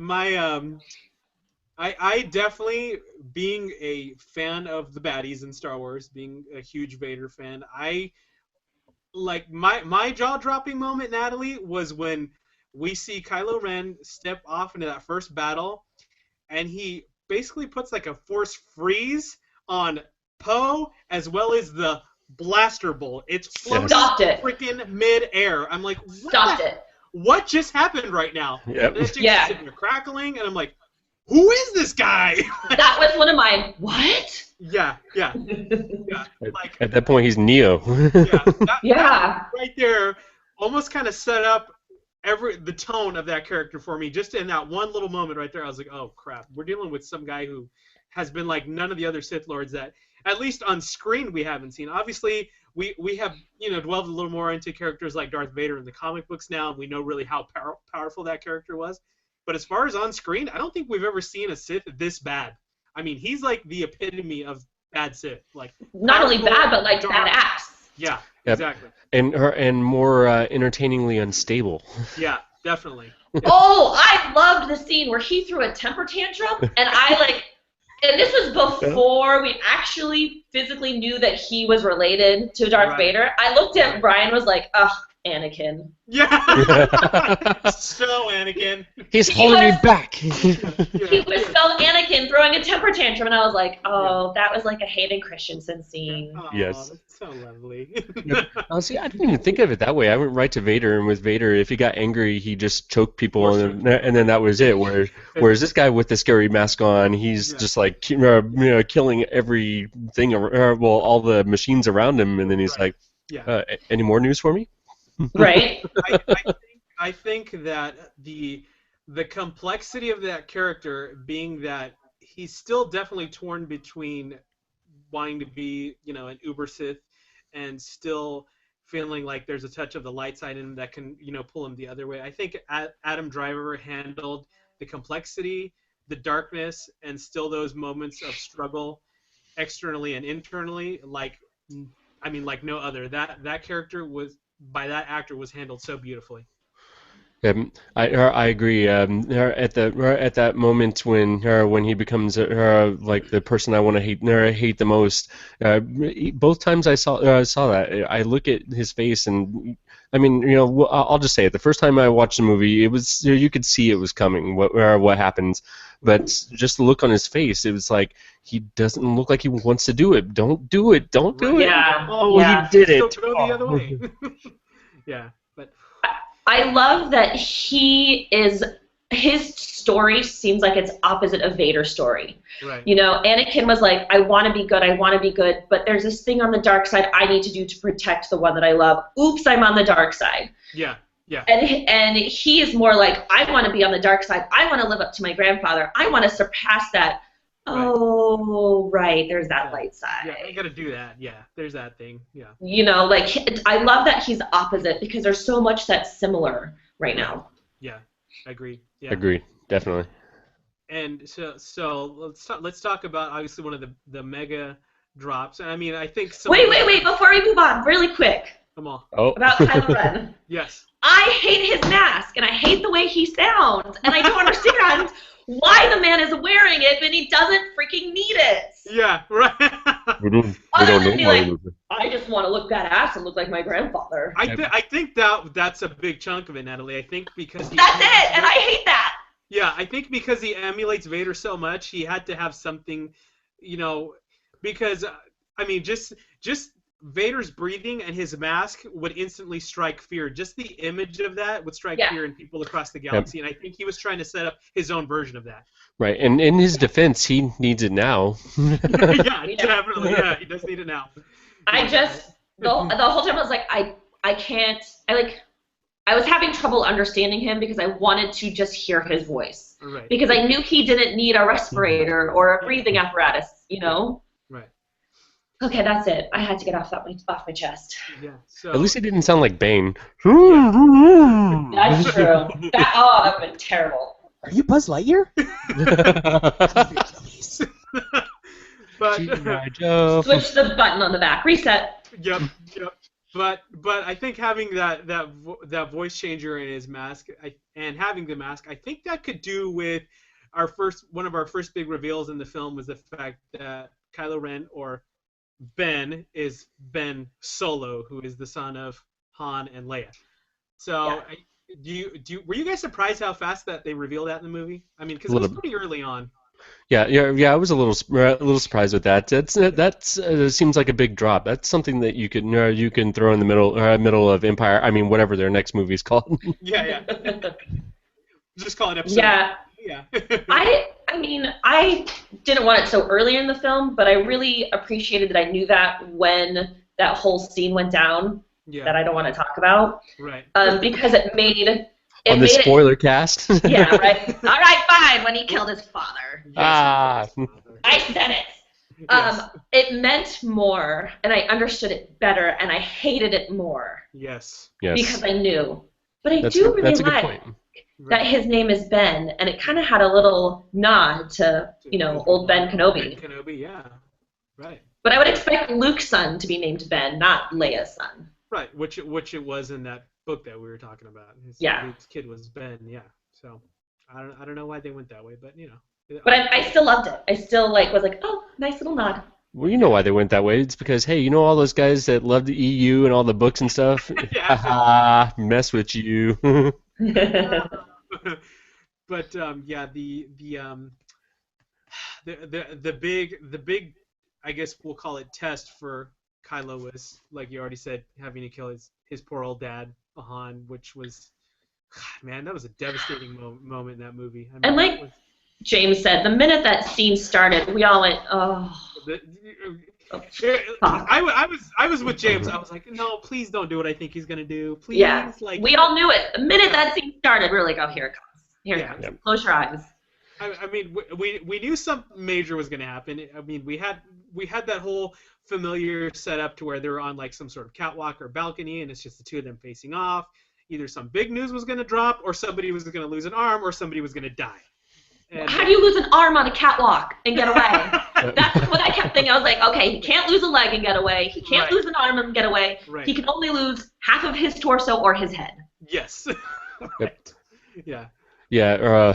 I definitely, being a fan of the baddies in Star Wars, being a huge Vader fan, I like my jaw-dropping moment, Natalie, was when we see Kylo Ren step off into that first battle, and he basically puts like a force freeze on Poe as well as the blaster bolt. It's floating Stopped it. freaking mid-air. I'm like, Stopped it. what just happened right now? Yep. And it's just Yeah. sitting there crackling, and I'm like, who is this guy? That was one of my, what? Yeah. Like, At that point, he's Neo. Yeah. right there almost kind of set up the tone of that character for me. Just in that one little moment right there, I was like, oh crap, we're dealing with some guy who has been like none of the other Sith Lords that, at least on screen, we haven't seen. Obviously, we have dwelled a little more into characters like Darth Vader in the comic books now, and we know really how powerful that character was. But as far as on screen, I don't think we've ever seen a Sith this bad. I mean, he's like the epitome of bad Sith. Like, Not only bad, but like dark. badass. Yeah, Yep. exactly. and more entertainingly unstable. Yeah, definitely. Oh, I loved the scene where he threw a temper tantrum, and and this was before we actually physically knew that he was related to Darth Right. Vader. I looked at Brian, was like, ugh, Anakin. Yeah. So, Anakin. He's He holding me was- back. He was so Anakin throwing a temper tantrum, and I was like, oh, that was like a Hayden Christensen scene. Aw, Yes. That's so lovely. See, I didn't even think of it that way. I went right to Vader, and with Vader, if he got angry, he just choked people, and then that was it. Whereas this guy with the scary mask on, he's just like killing everything, all the machines around him, and then he's like, Yeah. any more news for me? Right? I think that the complexity of that character being that he's still definitely torn between wanting to be, an uber Sith and still feeling like there's a touch of the light side in him that can, pull him the other way. I think Adam Driver handled the complexity, the darkness, and still those moments of struggle externally and internally like no other. That character by that actor was handled so beautifully. I agree. At that moment when he becomes like the person I want to hate the most, both times I saw that, I look at his face, and I mean, I'll just say it. The first time I watched the movie, it was you could see it was coming. What happens, but just the look on his face, it was like he doesn't look like he wants to do it. Don't do it. Don't do it. Yeah. Oh, Yeah. he did it. Still go the other way. Yeah, but I love that his story seems like it's opposite of Vader's story. right. Anakin was like, I want to be good, but there's this thing on the dark side I need to do to protect the one that I love. Oops, I'm on the dark side. Yeah. And he is more like, I want to be on the dark side. I want to live up to my grandfather. I want to surpass that. Right. Oh, right, there's that light side. Yeah, I gotta do that. Yeah, there's that thing. Yeah. I love that he's opposite because there's so much that's similar right now. Yeah, I agree. Yeah. Agreed. Definitely. And so let's talk about obviously one of the mega drops. I mean, I think. Wait! Before we move on, really quick Come on. Oh. about Kylo Ren. Yes. I hate his mask and I hate the way he sounds, and I don't understand why the man is wearing it when he doesn't freaking need it. Yeah. Right. We don't Other know than be why. like, I just want to look badass and look like my grandfather. I think that's a big chunk of it, Natalie. I think because That's it, and I hate that. Yeah, I think because he emulates Vader so much, he had to have something, because I mean, just Vader's breathing and his mask would instantly strike fear. Just the image of that would strike Yeah. fear in people across the Yep. galaxy. And I think he was trying to set up his own version of that. Right, and in his defense, he needs it now. Yeah, definitely. Yeah, he does need it now. I just the whole time I was like, I can't. I was having trouble understanding him because I wanted to just hear his voice. Right. Because I knew he didn't need a respirator or a breathing apparatus, you know? Right. Okay, that's it. I had to get off my chest. Yeah. So At least it didn't sound like Bane. That's true. That would have been terrible. Are you Buzz Lightyear? but G.I. Joe. Switch the button on the back. Reset. Yep. But I think having that voice changer in his mask and having the mask, I think that could do with one of our first big reveals in the film was the fact that Kylo Ren or Ben is Ben Solo, who is the son of Han and Leia. So were you guys surprised how fast that they revealed that in the movie? I mean, because it was pretty early on. Yeah. I was a little surprised with that. That's seems like a big drop. That's something that you can throw in the middle of Empire. I mean, whatever their next movie's called. Yeah. Just call it episode. Yeah. Yeah. I mean, I didn't want it so early in the film, but I really appreciated that I knew that when that whole scene went down. Yeah. That I don't want to talk about. Right. Because it made On the spoiler cast. Yeah, right. All right, fine. When he killed his father. Yes, I said it. Yes. It meant more, and I understood it better, and I hated it more. Yes. Because I knew. But I That's do really a good like point. that his name is Ben, and it kind of had a little nod to, old Ben Kenobi. Ben Kenobi, yeah. Right. But I would expect Luke's son to be named Ben, not Leia's son. Right, which it was in that book that we were talking about. Luke's kid was Ben, yeah. So I don't know why they went that way, but But I still loved it. I still was like, oh, nice little nod. Well, you know why they went that way. It's because, hey, you know all those guys that love the EU and all the books and stuff? Yeah. Mess with you. But the big I guess we'll call it test for Kylo was, like you already said, having to kill his poor old dad, Han, which was, God, man, that was a devastating moment in that movie. I mean, and James said, the minute that scene started, we all went, oh. I was with James. I was like, no, please don't do what I think he's gonna do. Please, yeah. We all knew it. The minute that scene started, we were like, oh, here it comes. Here it comes. Yep. Close your eyes. I mean, we knew something major was gonna happen. I mean, we had that whole familiar setup to where they were on some sort of catwalk or balcony, and it's just the two of them facing off. Either some big news was gonna drop, or somebody was gonna lose an arm, or somebody was gonna die. And how do you lose an arm on a catwalk and get away? That's what I kept thinking. I was like, okay, he can't lose a leg and get away. He can't lose an arm and get away. Right. He can only lose half of his torso or his head. Yes. Yep. Yeah. Yeah,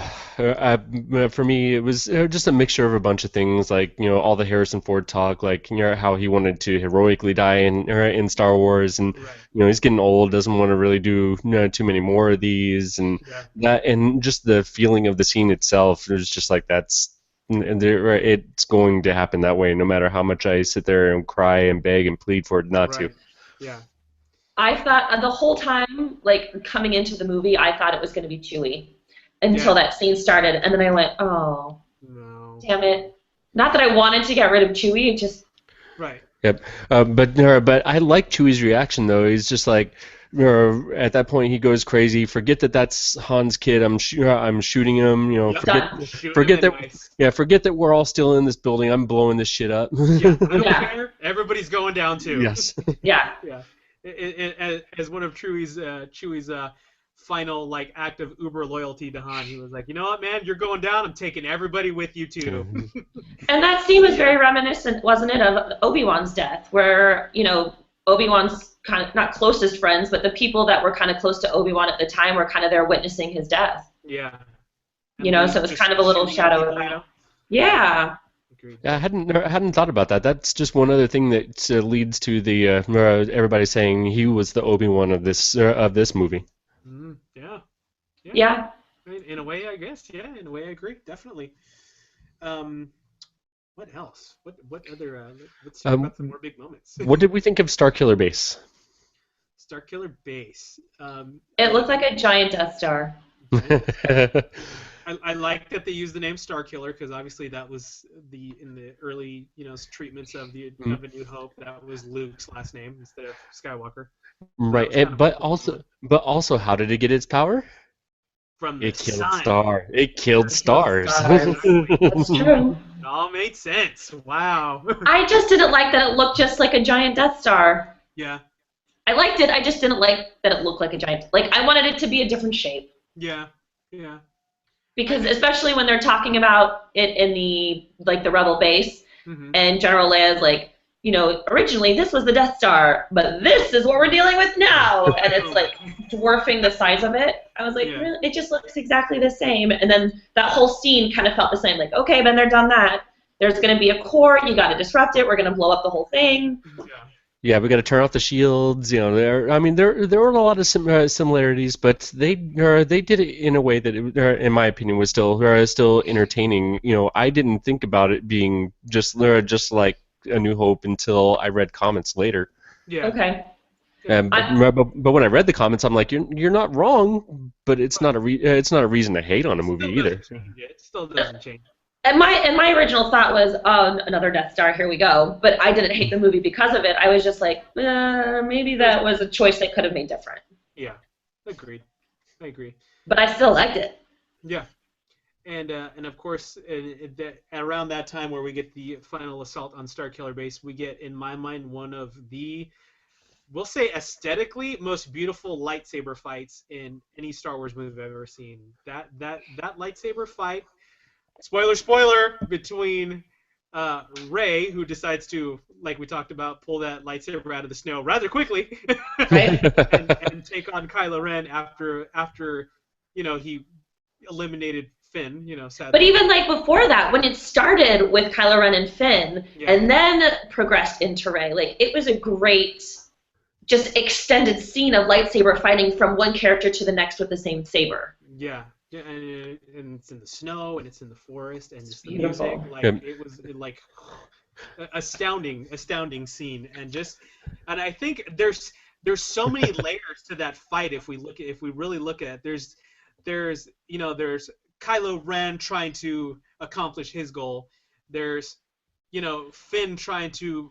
for me, it was just a mixture of a bunch of things, all the Harrison Ford talk, how he wanted to heroically die in Star Wars, and he's getting old, doesn't want to really do too many more of these, and that, and just the feeling of the scene itself. It was just it's going to happen that way, no matter how much I sit there and cry and beg and plead for it not to. Yeah. I thought the whole time, coming into the movie, I thought it was going to be Chewie. Until that scene started, and then I went, oh, no. Damn it. Not that I wanted to get rid of Chewie, it just... Right. Yep. But I like Chewie's reaction, though. He's just at that point, he goes crazy. Forget that's Han's kid. I'm shooting him. Forget that we're all still in this building. I'm blowing this shit up. Yeah, I don't care. Everybody's going down, too. Yes. Yeah. As one of Chewie's final act of uber loyalty to Han, he was like, you know what, man, you're going down, I'm taking everybody with you too. And that scene was very reminiscent, wasn't it, of Obi-Wan's death, where Obi-Wan's kind of not closest friends, but the people that were kind of close to Obi-Wan at the time were kind of there witnessing his death. Yeah. So it was kind of a little shadow of that. Yeah. I hadn't thought about that. That's just one other thing that leads to the everybody saying he was the Obi-Wan of this movie. Yeah. In a way, I guess. Yeah, in a way, I agree. Definitely. What else? What other? Let's talk about some more big moments. What did we think of Starkiller Base? Starkiller Base. It looked like a giant Death Star. I like that they used the name Starkiller because obviously that was in the early treatments of of A New Hope, that was Luke's last name instead of Skywalker. Right, but also, how did it get its power? From the It killed sun. Star. It killed stars. That's true. It all made sense. Wow. I just didn't like that it looked just like a giant Death Star. Yeah. I liked it. I just didn't like that it looked like a giant. Like, I wanted it to be a different shape. Yeah. Yeah. Because especially when they're talking about it in the Rebel base, and General Leia's like, originally this was the Death Star, but this is what we're dealing with now, and it's like dwarfing the size of it. I was like, really? It just looks exactly the same. And then that whole scene kind of felt the same. Like, okay, been there, done that. There's going to be a core. You got to disrupt it. We're going to blow up the whole thing. Yeah. Yeah, we got to turn off the shields. There were a lot of similarities, but they did it in a way that, in my opinion, was still entertaining. I didn't think about it being just like A New Hope until I read comments later. Yeah. Okay. But when I read the comments, I'm like, you're not wrong, but it's not a reason to hate on a movie either. It still doesn't change. And my original thought was, oh, another Death Star, here we go. But I didn't hate the movie because of it. I was just like, maybe that was a choice they could have made different. Yeah, agreed. I agree. But I still liked it. Yeah, and of course, around that time where we get the final assault on Starkiller Base, we get, in my mind, one of the, we'll say, aesthetically most beautiful lightsaber fights in any Star Wars movie I've ever seen. That lightsaber fight. Spoiler, between Rey, who decides to, like we talked about, pull that lightsaber out of the snow rather quickly, Right? and take on Kylo Ren after he eliminated Finn, sadly. But even before that, when it started with Kylo Ren and Finn, and then progressed into Rey, it was a great, just extended scene of lightsaber fighting from one character to the next with the same saber. Yeah. Yeah, and it's in the snow, and it's in the forest, and just the beautiful. music. It was astounding scene, and I think there's so many layers to that fight if we really look at it. There's Kylo Ren trying to accomplish his goal. There's Finn trying to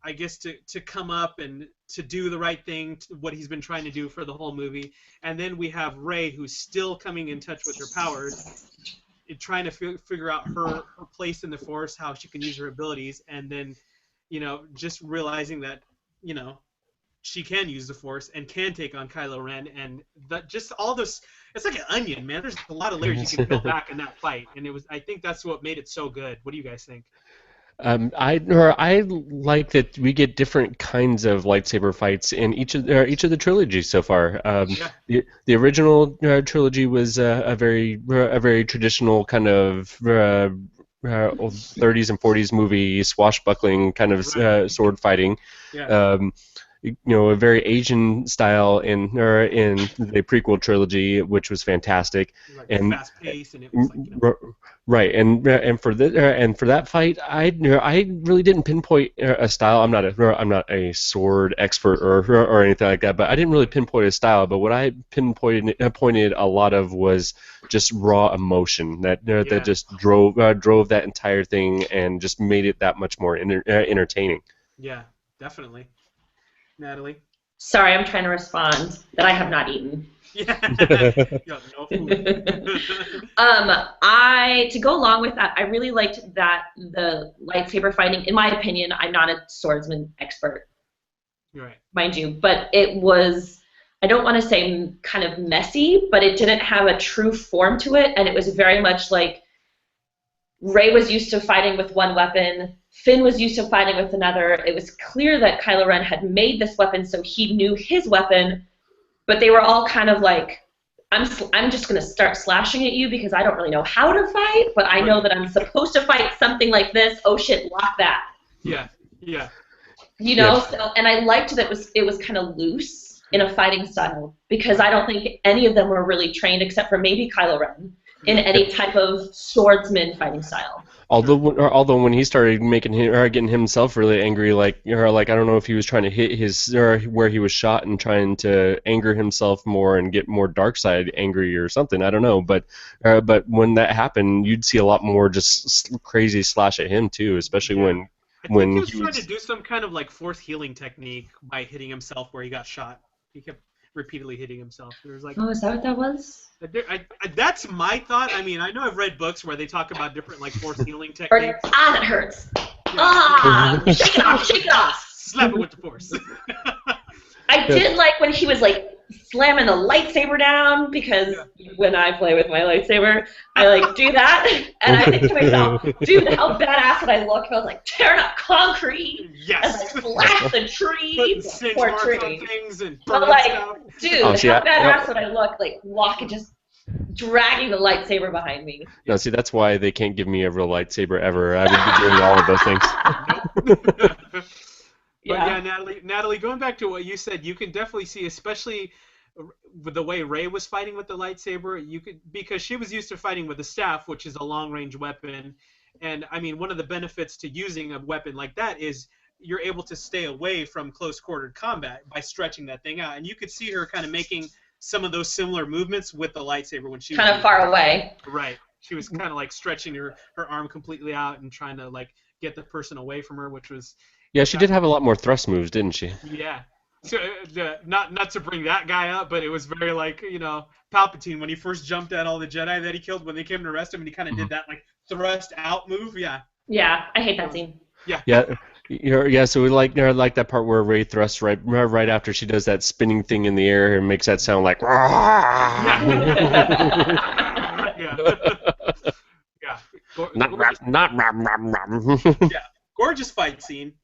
I guess to come up and to do the right thing, what he's been trying to do for the whole movie. And then we have Rey, who's still coming in touch with her powers, trying to figure out her place in the Force, how she can use her abilities, and then, just realizing that, she can use the Force and can take on Kylo Ren, and that just all this, it's like an onion, man. There's a lot of layers you can peel back in that fight, and I think that's what made it so good. What do you guys think? I like that we get different kinds of lightsaber fights in each of the trilogies so far. The original trilogy was a very traditional kind of 30s and 40s movie swashbuckling kind of sword fighting. Yeah. A very Asian style in the prequel trilogy, which was fantastic, and fast paced, and it was right. And for that fight, I really didn't pinpoint a style. I'm not a sword expert or anything like that, but I didn't really pinpoint a style. But what I pointed a lot of was just raw emotion that just drove that entire thing and just made it that much more entertaining. Yeah, definitely. Natalie? Sorry, I'm trying to respond that I have not eaten. Yeah. You have no food. To go along with that, I really liked that the lightsaber fighting, in my opinion, I'm not a swordsman expert. Right. Mind you, but it was, I don't want to say kind of messy, but it didn't have a true form to it, and it was very much like Rey was used to fighting with one weapon, Finn was used to fighting with another. It was clear that Kylo Ren had made this weapon so he knew his weapon, but they were all kind of like, I'm just going to start slashing at you because I don't really know how to fight, but I know that I'm supposed to fight something like this. Oh shit, lock that. Yeah. So, and I liked that it was kind of loose in a fighting style because I don't think any of them were really trained except for maybe Kylo Ren in any type of swordsman fighting style. Although when he started making him or getting himself really angry, like I don't know if he was trying to hit his or where he was shot and trying to anger himself more and get more dark side angry or something. I don't know, but when that happened, you'd see a lot more just crazy slash at him too, especially when I think he was trying to do some kind of like force healing technique by hitting himself where he got shot. He kept repeatedly hitting himself. There was like, oh, is that what that was? That's my thought. I mean, I know I've read books where they talk about different like force healing Or, techniques. that hurts. Yeah. Shake it off, shake it off. Slap it with the force. I did like when he was like slamming the lightsaber down, because when I play with my lightsaber, I like do that, and I think to myself, dude, how badass would I look if I was like tearing up concrete and like slash the tree, Singe poor marks tree. on things and But burn like, stuff. dude, how badass would I look like walking, just dragging the lightsaber behind me? No, see, that's why they can't give me a real lightsaber ever. I would be doing all of those things. Nope. But yeah, Natalie, going back to what you said, you can definitely see, especially with the way Rey was fighting with the lightsaber, because she was used to fighting with the staff, which is a long-range weapon. And I mean, one of the benefits to using a weapon like that is you're able to stay away from close-quartered combat by stretching that thing out. And you could see her kind of making some of those similar movements with the lightsaber when she was kind of far away. Right. She was kind of like stretching her arm completely out and trying to like get the person away from her, which was. Yeah, she did have a lot more thrust moves, didn't she? Yeah. So, not to bring that guy up, but it was very like, Palpatine when he first jumped at all the Jedi that he killed when they came to arrest him, and he kind of did that like thrust out move. Yeah. Yeah, I hate that scene. Yeah. Yeah. So we like that part where Rey thrusts right after she does that spinning thing in the air and makes that sound like. Yeah. Yeah. Gorgeous fight scene.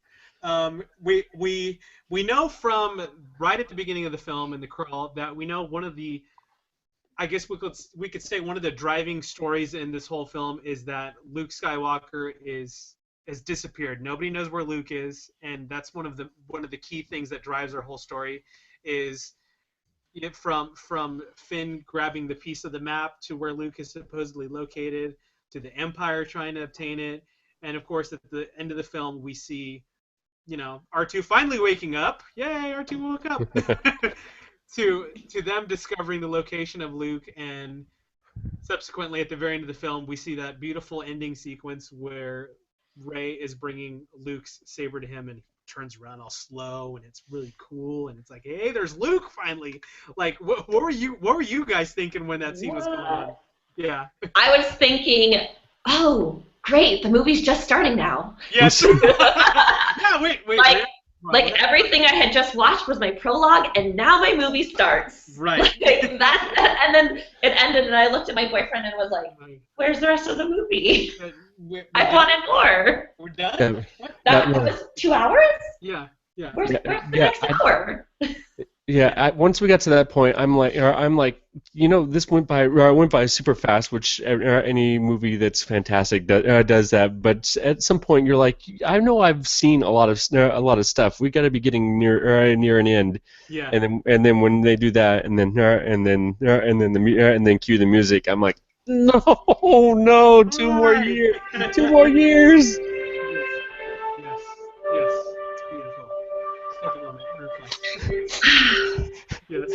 We know from right at the beginning of the film in the crawl that we know one of the, I guess we could say one of the driving stories in this whole film is that Luke Skywalker has disappeared. Nobody knows where Luke is, and that's one of the key things that drives our whole story is from Finn grabbing the piece of the map to where Luke is supposedly located, to the Empire trying to obtain it, and of course at the end of the film we see R2 finally waking up. Yay, R2 woke up. to them discovering the location of Luke, and subsequently at the very end of the film we see that beautiful ending sequence where Rey is bringing Luke's saber to him and he turns around all slow and it's really cool and it's like, hey, there's Luke finally. Like what were you guys thinking when that scene was going on? Yeah. I was thinking, oh, great, the movie's just starting now. Yes. Yeah, wait. Like everything I had just watched was my prologue, and now my movie starts. Right. And then it ended, and I looked at my boyfriend and was like, "Where's the rest of the movie? I wanted more." We're done. That was 2 hours. Yeah. Where's the next hour? Yeah, once we got to that point, I'm like, this went by super fast, which any movie that's fantastic does that. But at some point, you're like, I know I've seen a lot of stuff. We got to be getting near an end. Yeah. And then when they do that, and then cue the music, I'm like, no, 2 more years, 2 more years. Yes.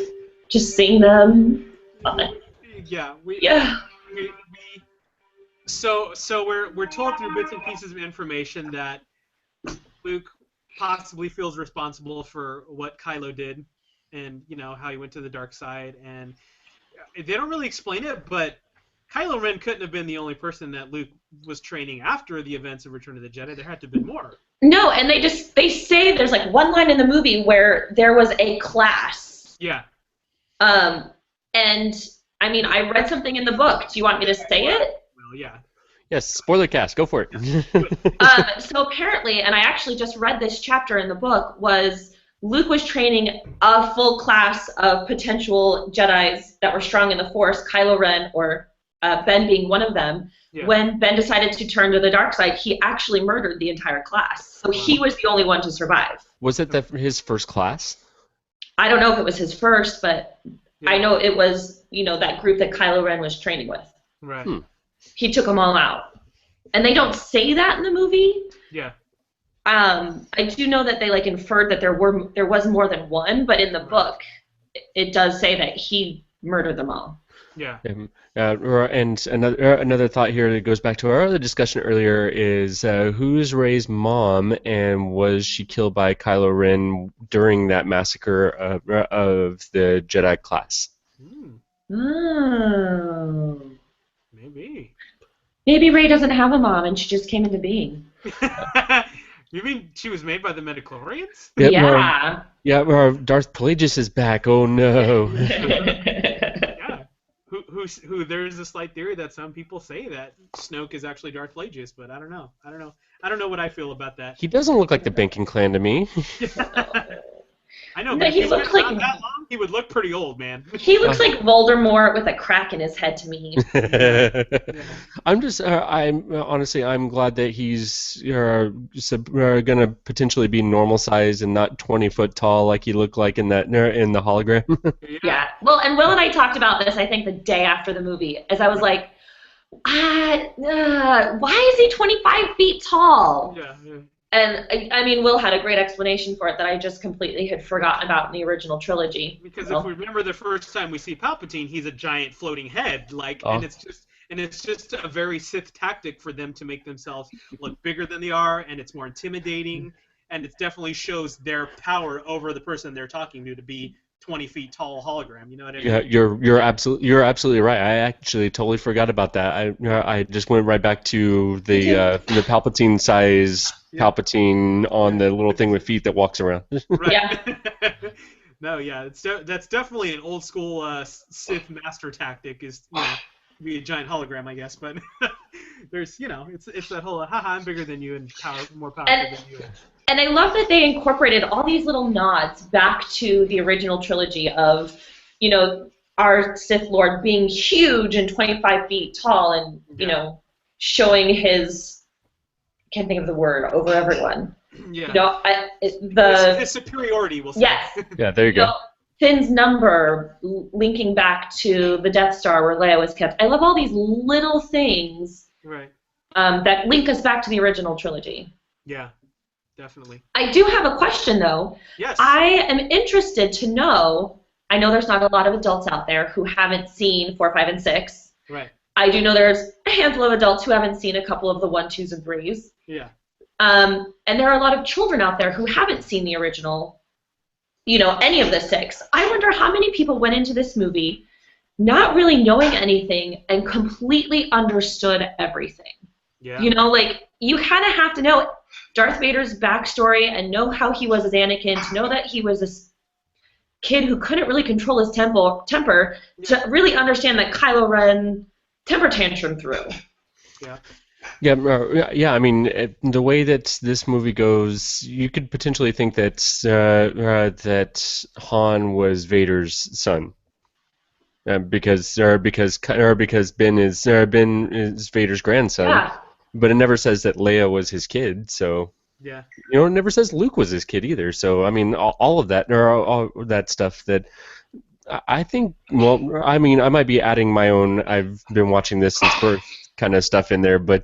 Just seeing them. Yeah. Yeah. So we're told through bits and pieces of information that Luke possibly feels responsible for what Kylo did, and how he went to the dark side, and they don't really explain it, but Kylo Ren couldn't have been the only person that Luke was training after the events of Return of the Jedi. There had to have been more. No, and they say there's like one line in the movie where there was a class. Yeah. And I mean, I read something in the book. Do you want me to say it? Well, yeah. Yes, spoiler cast. Go for it. So apparently, and I actually just read this chapter in the book, was Luke was training a full class of potential Jedis that were strong in the Force, Kylo Ren or Ben being one of them. Yeah. When Ben decided to turn to the dark side, he actually murdered the entire class. So he was the only one to survive. Was it his first class? I don't know if it was his first, but I know it was, that group that Kylo Ren was training with. Right. He took them all out. and they don't say that in the movie. Yeah. I do know that they like inferred that there was more than one, but in the book, it does say that he murdered them all. Yeah. And another thought here that goes back to our other discussion earlier is who's Rey's mom, and was she killed by Kylo Ren during that massacre of the Jedi class? Oh. Maybe Rey doesn't have a mom and she just came into being. You mean she was made by the midichlorians? Yep, Yeah. Darth Plagueis is back. Oh no. Yeah. Who? There's a slight theory that some people say that Snoke is actually Darth Plagueis, but I don't know. I don't know what I feel about that. He doesn't look like the banking clan to me. I know, No, but if he he's looks been like- around that long, he would look pretty old, man. He looks like Voldemort with a crack in his head to me. I'm just, honestly, I'm glad that he's gonna potentially be normal size and not 20-foot tall like he looked like in the hologram. Yeah. Well, and Will and I talked about this, I think, the day after the movie, as I was like, why is he 25 feet tall? Yeah. And, I mean, Will had a great explanation for it that I just completely had forgotten about in the original trilogy. Because if we remember the first time we see Palpatine, he's a giant floating head, and it's just a very Sith tactic for them to make themselves look bigger than they are, and it's more intimidating, and it definitely shows their power over the person they're talking to be 20 feet tall hologram. You know what I mean? Yeah, you're absolutely right. I actually totally forgot about that. I just went right back to the Palpatine size Palpatine on the little thing with feet that walks around. Right. Yeah. No, yeah, that's definitely an old school Sith master tactic, is to be a giant hologram, I guess. But there's it's that whole haha, I'm bigger than you and more powerful than you. And I love that they incorporated all these little nods back to the original trilogy of, our Sith Lord being huge and 25 feet tall and, showing his, I can't think of the word, over everyone. Yeah. His superiority, we'll say. Yes. Yeah, there you go. Finn's number linking back to the Death Star where Leia was kept. I love all these little things that link us back to the original trilogy. Yeah. Definitely. I do have a question, though. Yes. I am interested to know, I know there's not a lot of adults out there who haven't seen 4, 5, and 6. Right. I do know there's a handful of adults who haven't seen a couple of the 1, 2s, and 3s. Yeah. And there are a lot of children out there who haven't seen the original, any of the 6. I wonder how many people went into this movie not really knowing anything and completely understood everything. Yeah. You kind of have to know Darth Vader's backstory and know how he was as Anakin, to know that he was this kid who couldn't really control his temper, to really understand that Kylo Ren temper tantrum through. Yeah. Yeah. I mean, the way that this movie goes, you could potentially think that that Han was Vader's son, because Ben is Vader's grandson. Yeah. But it never says that Leia was his kid, so yeah. It never says Luke was his kid either. So I mean, all of that, or all that stuff that I think. Well, I mean, I might be adding my own. I've been watching this since birth kind of stuff in there, but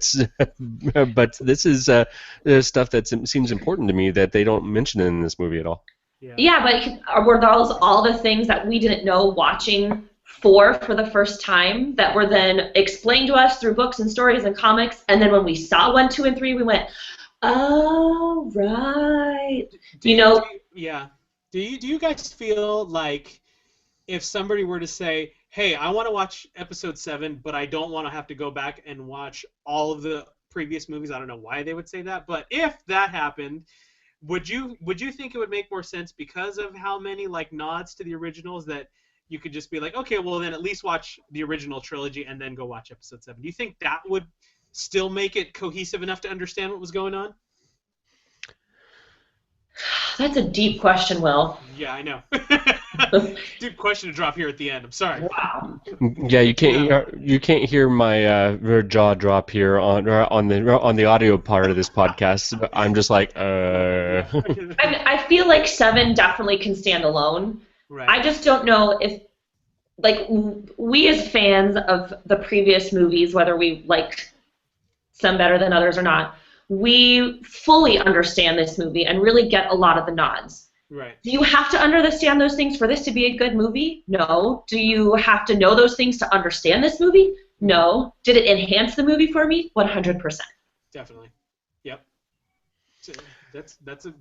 this is stuff that seems important to me that they don't mention in this movie at all. Yeah, but were those all the things that we didn't know watching 4 for the first time that were then explained to us through books and stories and comics, and then when we saw 1, 2, and 3, we went, oh, right. Do you guys feel like if somebody were to say, hey, I want to watch episode 7, but I don't want to have to go back and watch all of the previous movies, I don't know why they would say that, but if that happened, would you think it would make more sense because of how many nods to the originals that you could just be like, okay, well then at least watch the original trilogy and then go watch episode 7. Do you think that would still make it cohesive enough to understand what was going on? That's a deep question, Will. Yeah, I know. Deep question to drop here at the end. I'm sorry. Wow. Yeah, you can't hear my jaw drop here on the audio part of this podcast. I'm just like, I feel like 7 definitely can stand alone. Right. I just don't know if, we as fans of the previous movies, whether we liked some better than others or not, we fully understand this movie and really get a lot of the nods. Right. Do you have to understand those things for this to be a good movie? No. Do you have to know those things to understand this movie? No. Did it enhance the movie for me? 100%. Definitely. Yep. So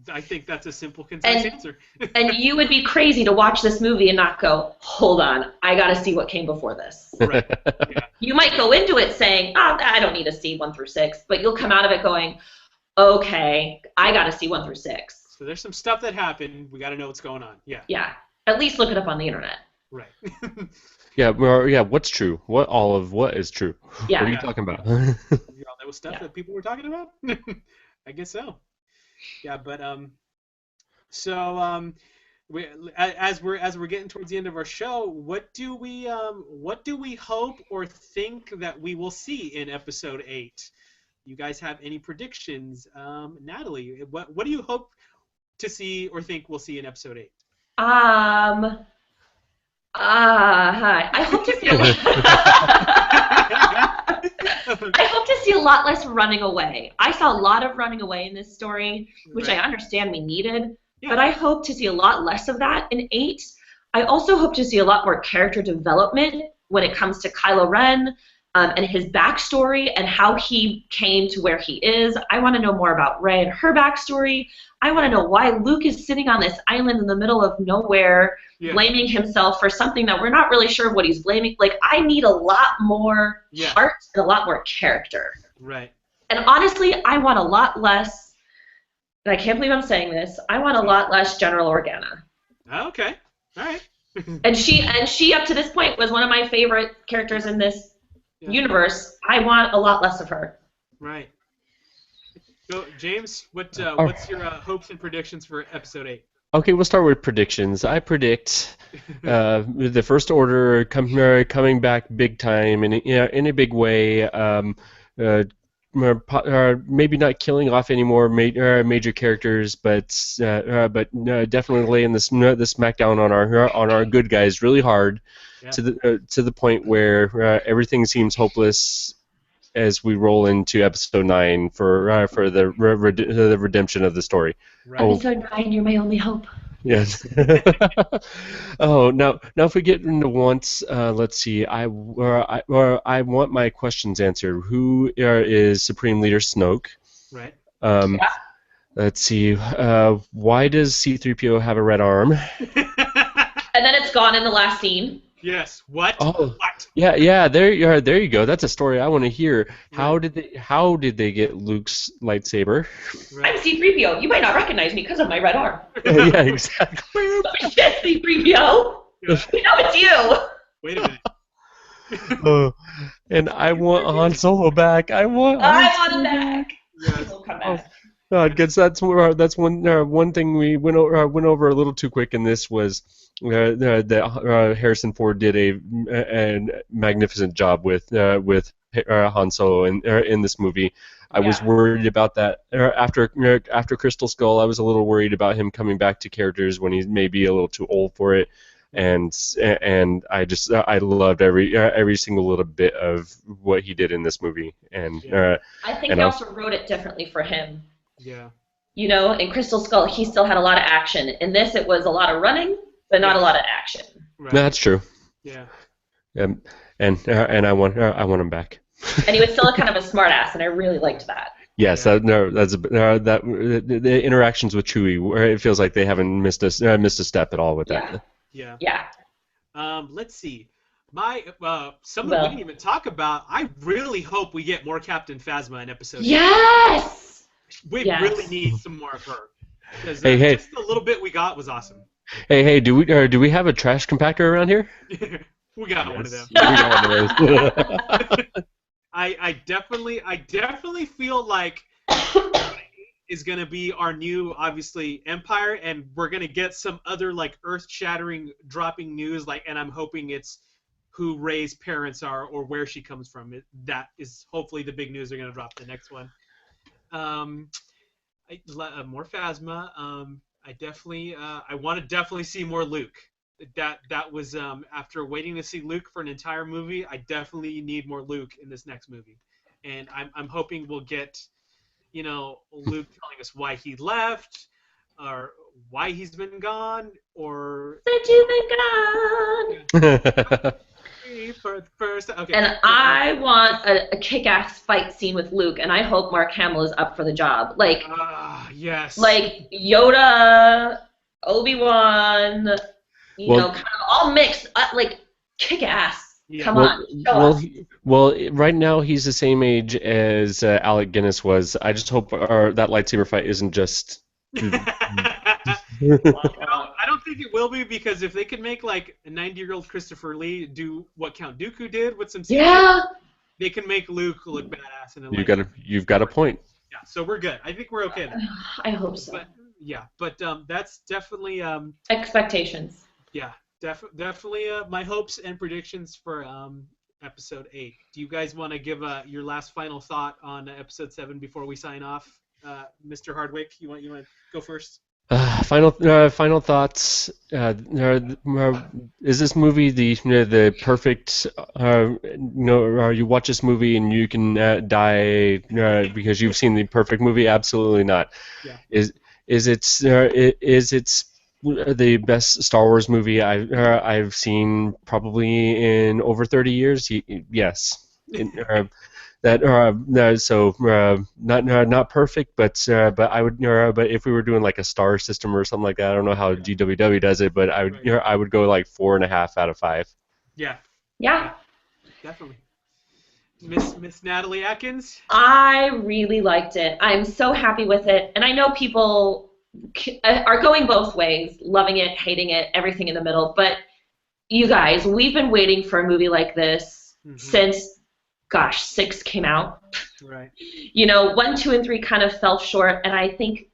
I think that's a simple, concise answer. And you would be crazy to watch this movie and not go, hold on, I got to see what came before this. Right. Yeah. You might go into it saying, oh, I don't need to see 1 through 6, but you'll come out of it going, okay, I got to see 1 through 6. So there's some stuff that happened. We got to know what's going on. Yeah. Yeah. At least look it up on the internet. Right. Yeah, well, yeah. What's true? What is true? Yeah. What are you talking about? That was stuff that people were talking about. I guess so. Yeah, but as we're getting towards the end of our show, what do we hope or think that we will see in episode 8? You guys have any predictions? Natalie, what do you hope to see or think we'll see in episode 8? Hi. I hope to see I hope to see a lot less running away. I saw a lot of running away in this story, which I understand we needed, but I hope to see a lot less of that in 8. I also hope to see a lot more character development when it comes to Kylo Ren and his backstory and how he came to where he is. I want to know more about Rey and her backstory. I want to know why Luke is sitting on this island in the middle of nowhere, blaming himself for something that we're not really sure what he's blaming. Like, I need a lot more heart and a lot more character. Right. And honestly, I want a lot less, and I can't believe I'm saying this, I want a lot less General Organa. Okay. All right. And she up to this point was one of my favorite characters in this universe. I want a lot less of her. Right. So, James, what's your hopes and predictions for episode 8? Okay, we'll start with predictions. I predict the First Order coming back big time in a big way. Maybe not killing off any more major characters, but definitely laying the smackdown on our good guys really hard, to the point where everything seems hopeless as we roll into episode 9 for the redemption of the story. Right. Episode 9, you're my only hope. Yes. Oh, now if we get into wants, let's see. I want my questions answered. Who is Supreme Leader Snoke? Right. Let's see. Why does C-3PO have a red arm? And then it's gone in the last scene. Yes. What? Oh. What? Yeah. There you are. There you go. That's a story I want to hear. How did they get Luke's lightsaber? Right. I'm C-3PO. You might not recognize me because of my red arm. Yeah, exactly. Oh, shit, C-3PO. We know it's you. Wait a minute. And I want Han Solo back. I want him back. Yes. He'll come back. Because that's one thing we went over a little too quick in this was that Harrison Ford did a magnificent job with Han Solo in this movie. I was worried about that after Crystal Skull. I was a little worried about him coming back to characters when he's maybe a little too old for it. And I loved every single little bit of what he did in this movie. And I think they also wrote it differently for him. Yeah. You know, in Crystal Skull, he still had a lot of action. In this, it was a lot of running, but not a lot of action. Right. That's true. Yeah. And I want him back. And he was still kind of a smartass, and I really liked that. Yes, the interactions with Chewie, where it feels like they haven't missed a step at all with that. Yeah. Yeah. Let's see. Something we didn't even talk about. I really hope we get more Captain Phasma in episode 8. Yes. We really need some more of her. Because hey. just the little bit we got was awesome. Hey, do we have a trash compactor around here? We got one of them. We got one of those. I definitely feel like is going to be our new, obviously, Empire, and we're going to get some other like earth-shattering, dropping news. And I'm hoping it's who Rey's parents are or where she comes from. That is hopefully the big news they're going to drop the next one. More Phasma. I want to definitely see more Luke. That was after waiting to see Luke for an entire movie. I definitely need more Luke in this next movie. and I'm hoping we'll get, Luke telling us why he left, or why he's been gone, or Since you've been gone. for the first. Okay. And I want a kick-ass fight scene with Luke, and I hope Mark Hamill is up for the job. Yes. Like Yoda, Obi-Wan, Well- kind of all mixed, like kick-ass. Yeah. Come on, show us. Well, right now he's the same age as Alec Guinness was. I just hope that lightsaber fight isn't just. I don't think it will be, because if they could make like a 90-year-old Christopher Lee do what Count Dooku did with some CGI, Yeah. they can make Luke look badass. You've got a point. Yeah, so we're good. I think we're okay there. I hope so. But that's definitely Expectations. definitely my hopes and predictions for episode 8. Do you guys want to give your last final thought on episode 7 before we sign off? Mr. Hardwick, you want to go first? Final thoughts. Is this movie the perfect? You watch this movie and you can die because you've seen the perfect movie? Absolutely not. Yeah. Is it the best Star Wars movie I've seen probably in over 30 years? Yes. Not perfect, but I would, but if we were doing like a star system or something like that, I don't know how GWW does it, but I would go like 4.5 out of 5. Yeah. Definitely. Miss Natalie Atkins. I really liked it. I'm so happy with it, and I know people are going both ways, loving it, hating it, everything in the middle. But you guys, we've been waiting for a movie like this since. 6 came out. Right. 1, 2, and 3 kind of fell short, and I think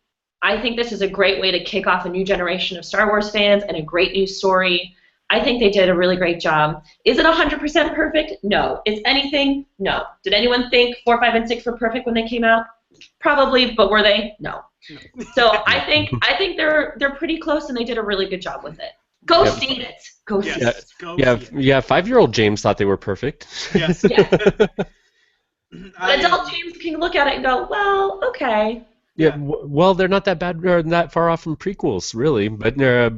this is a great way to kick off a new generation of Star Wars fans and a great new story. I think they did a really great job. Is it 100% perfect? No. Is anything? No. Did anyone think 4, 5, and 6 were perfect when they came out? Probably, but were they? No. So I think they're pretty close, and they did a really good job with it. Go see it. Go see it. Yeah. 5-year-old James thought they were perfect. Yes. Yeah. But adult James can look at it and go, well, okay. Yeah. Well, they're not that bad or that far off from prequels, really. But yeah,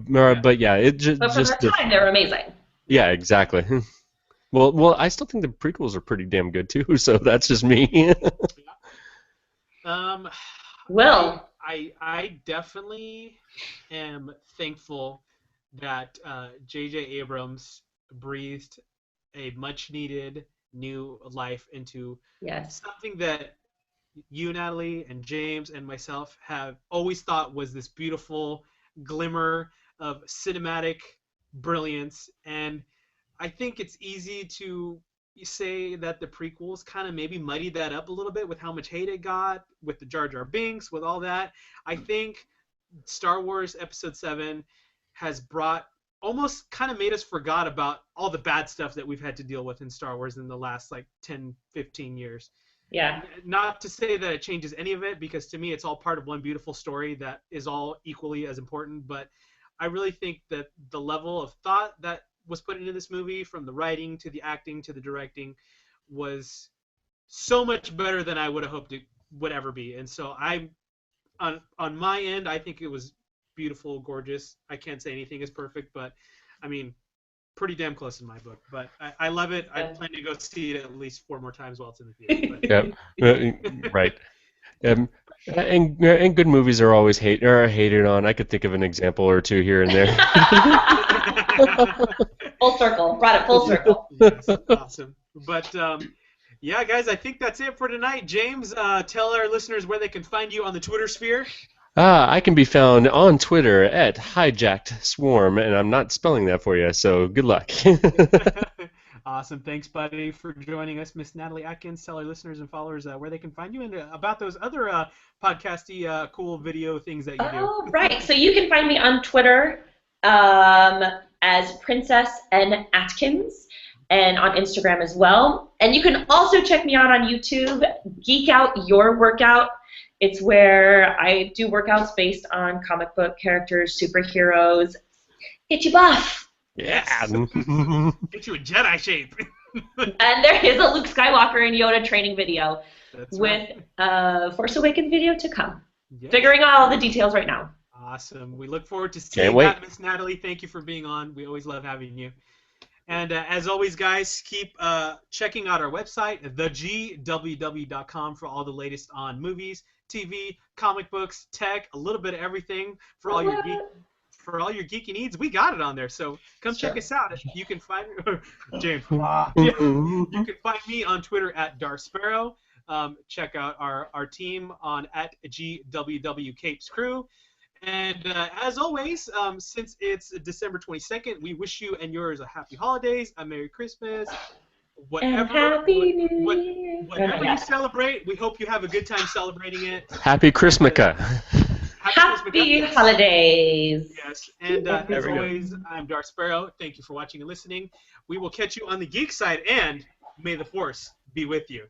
it just. But for their time, they're amazing. Yeah, exactly. Well, I still think the prequels are pretty damn good too. So that's just me. Will. I definitely am thankful that J.J. Abrams breathed a much-needed new life into something that you, Natalie, and James, and myself have always thought was this beautiful glimmer of cinematic brilliance. And I think it's easy to say that the prequels kind of maybe muddied that up a little bit with how much hate it got, with the Jar Jar Binks, with all that. I think Star Wars Episode 7 has brought, almost kind of made us forgot about all the bad stuff that we've had to deal with in Star Wars in the last 10, 15 years. Yeah. Not to say that it changes any of it, because to me it's all part of one beautiful story that is all equally as important, but I really think that the level of thought that was put into this movie, from the writing to the acting to the directing, was so much better than I would have hoped it would ever be. And so I'm on my end, I think it was beautiful, gorgeous. I can't say anything is perfect, but I mean, pretty damn close in my book. But I love it. I plan to go see it at least 4 more times while it's in the theater. Right. And good movies are always hated on. I could think of an example or two here and there. Full circle. Brought it full circle. Yes, awesome. But yeah, guys, I think that's it for tonight. James, tell our listeners where they can find you on the Twitter sphere. I can be found on Twitter at HijackedSwarm, and I'm not spelling that for you, so good luck. Awesome. Thanks, buddy, for joining us. Miss Natalie Atkins, tell our listeners and followers where they can find you and about those other podcasty cool video things that you do. Oh, right. So you can find me on Twitter as Princess N. Atkins, and on Instagram as well. And you can also check me out on YouTube, Geek Out Your Workout. It's where I do workouts based on comic book characters, superheroes. Get you buff. Yeah. Get you in Jedi shape. And there is a Luke Skywalker and Yoda training video That's with right. a Force Awakens video to come. Yes. Figuring out all the details right now. Awesome. We look forward to seeing Can't wait. that, Miss Natalie. Thank you for being on. We always love having you. And as always, guys, keep checking out our website, thegww.com, for all the latest on movies, TV, comic books, tech, a little bit of everything for all your geeky needs. We got it on there, so come check us out. You can find James. You can find me on Twitter at Darsparrow. Check out our team on at GWW Capes Crew. And as always, since it's December 22nd, we wish you and yours a happy holidays, a Merry Christmas, whatever you celebrate. We hope you have a good time celebrating it. Happy Christmaka. Happy holidays. Yes, and as always, I'm Darth Sparrow. Thank you for watching and listening. We will catch you on the geek side, and may the Force be with you.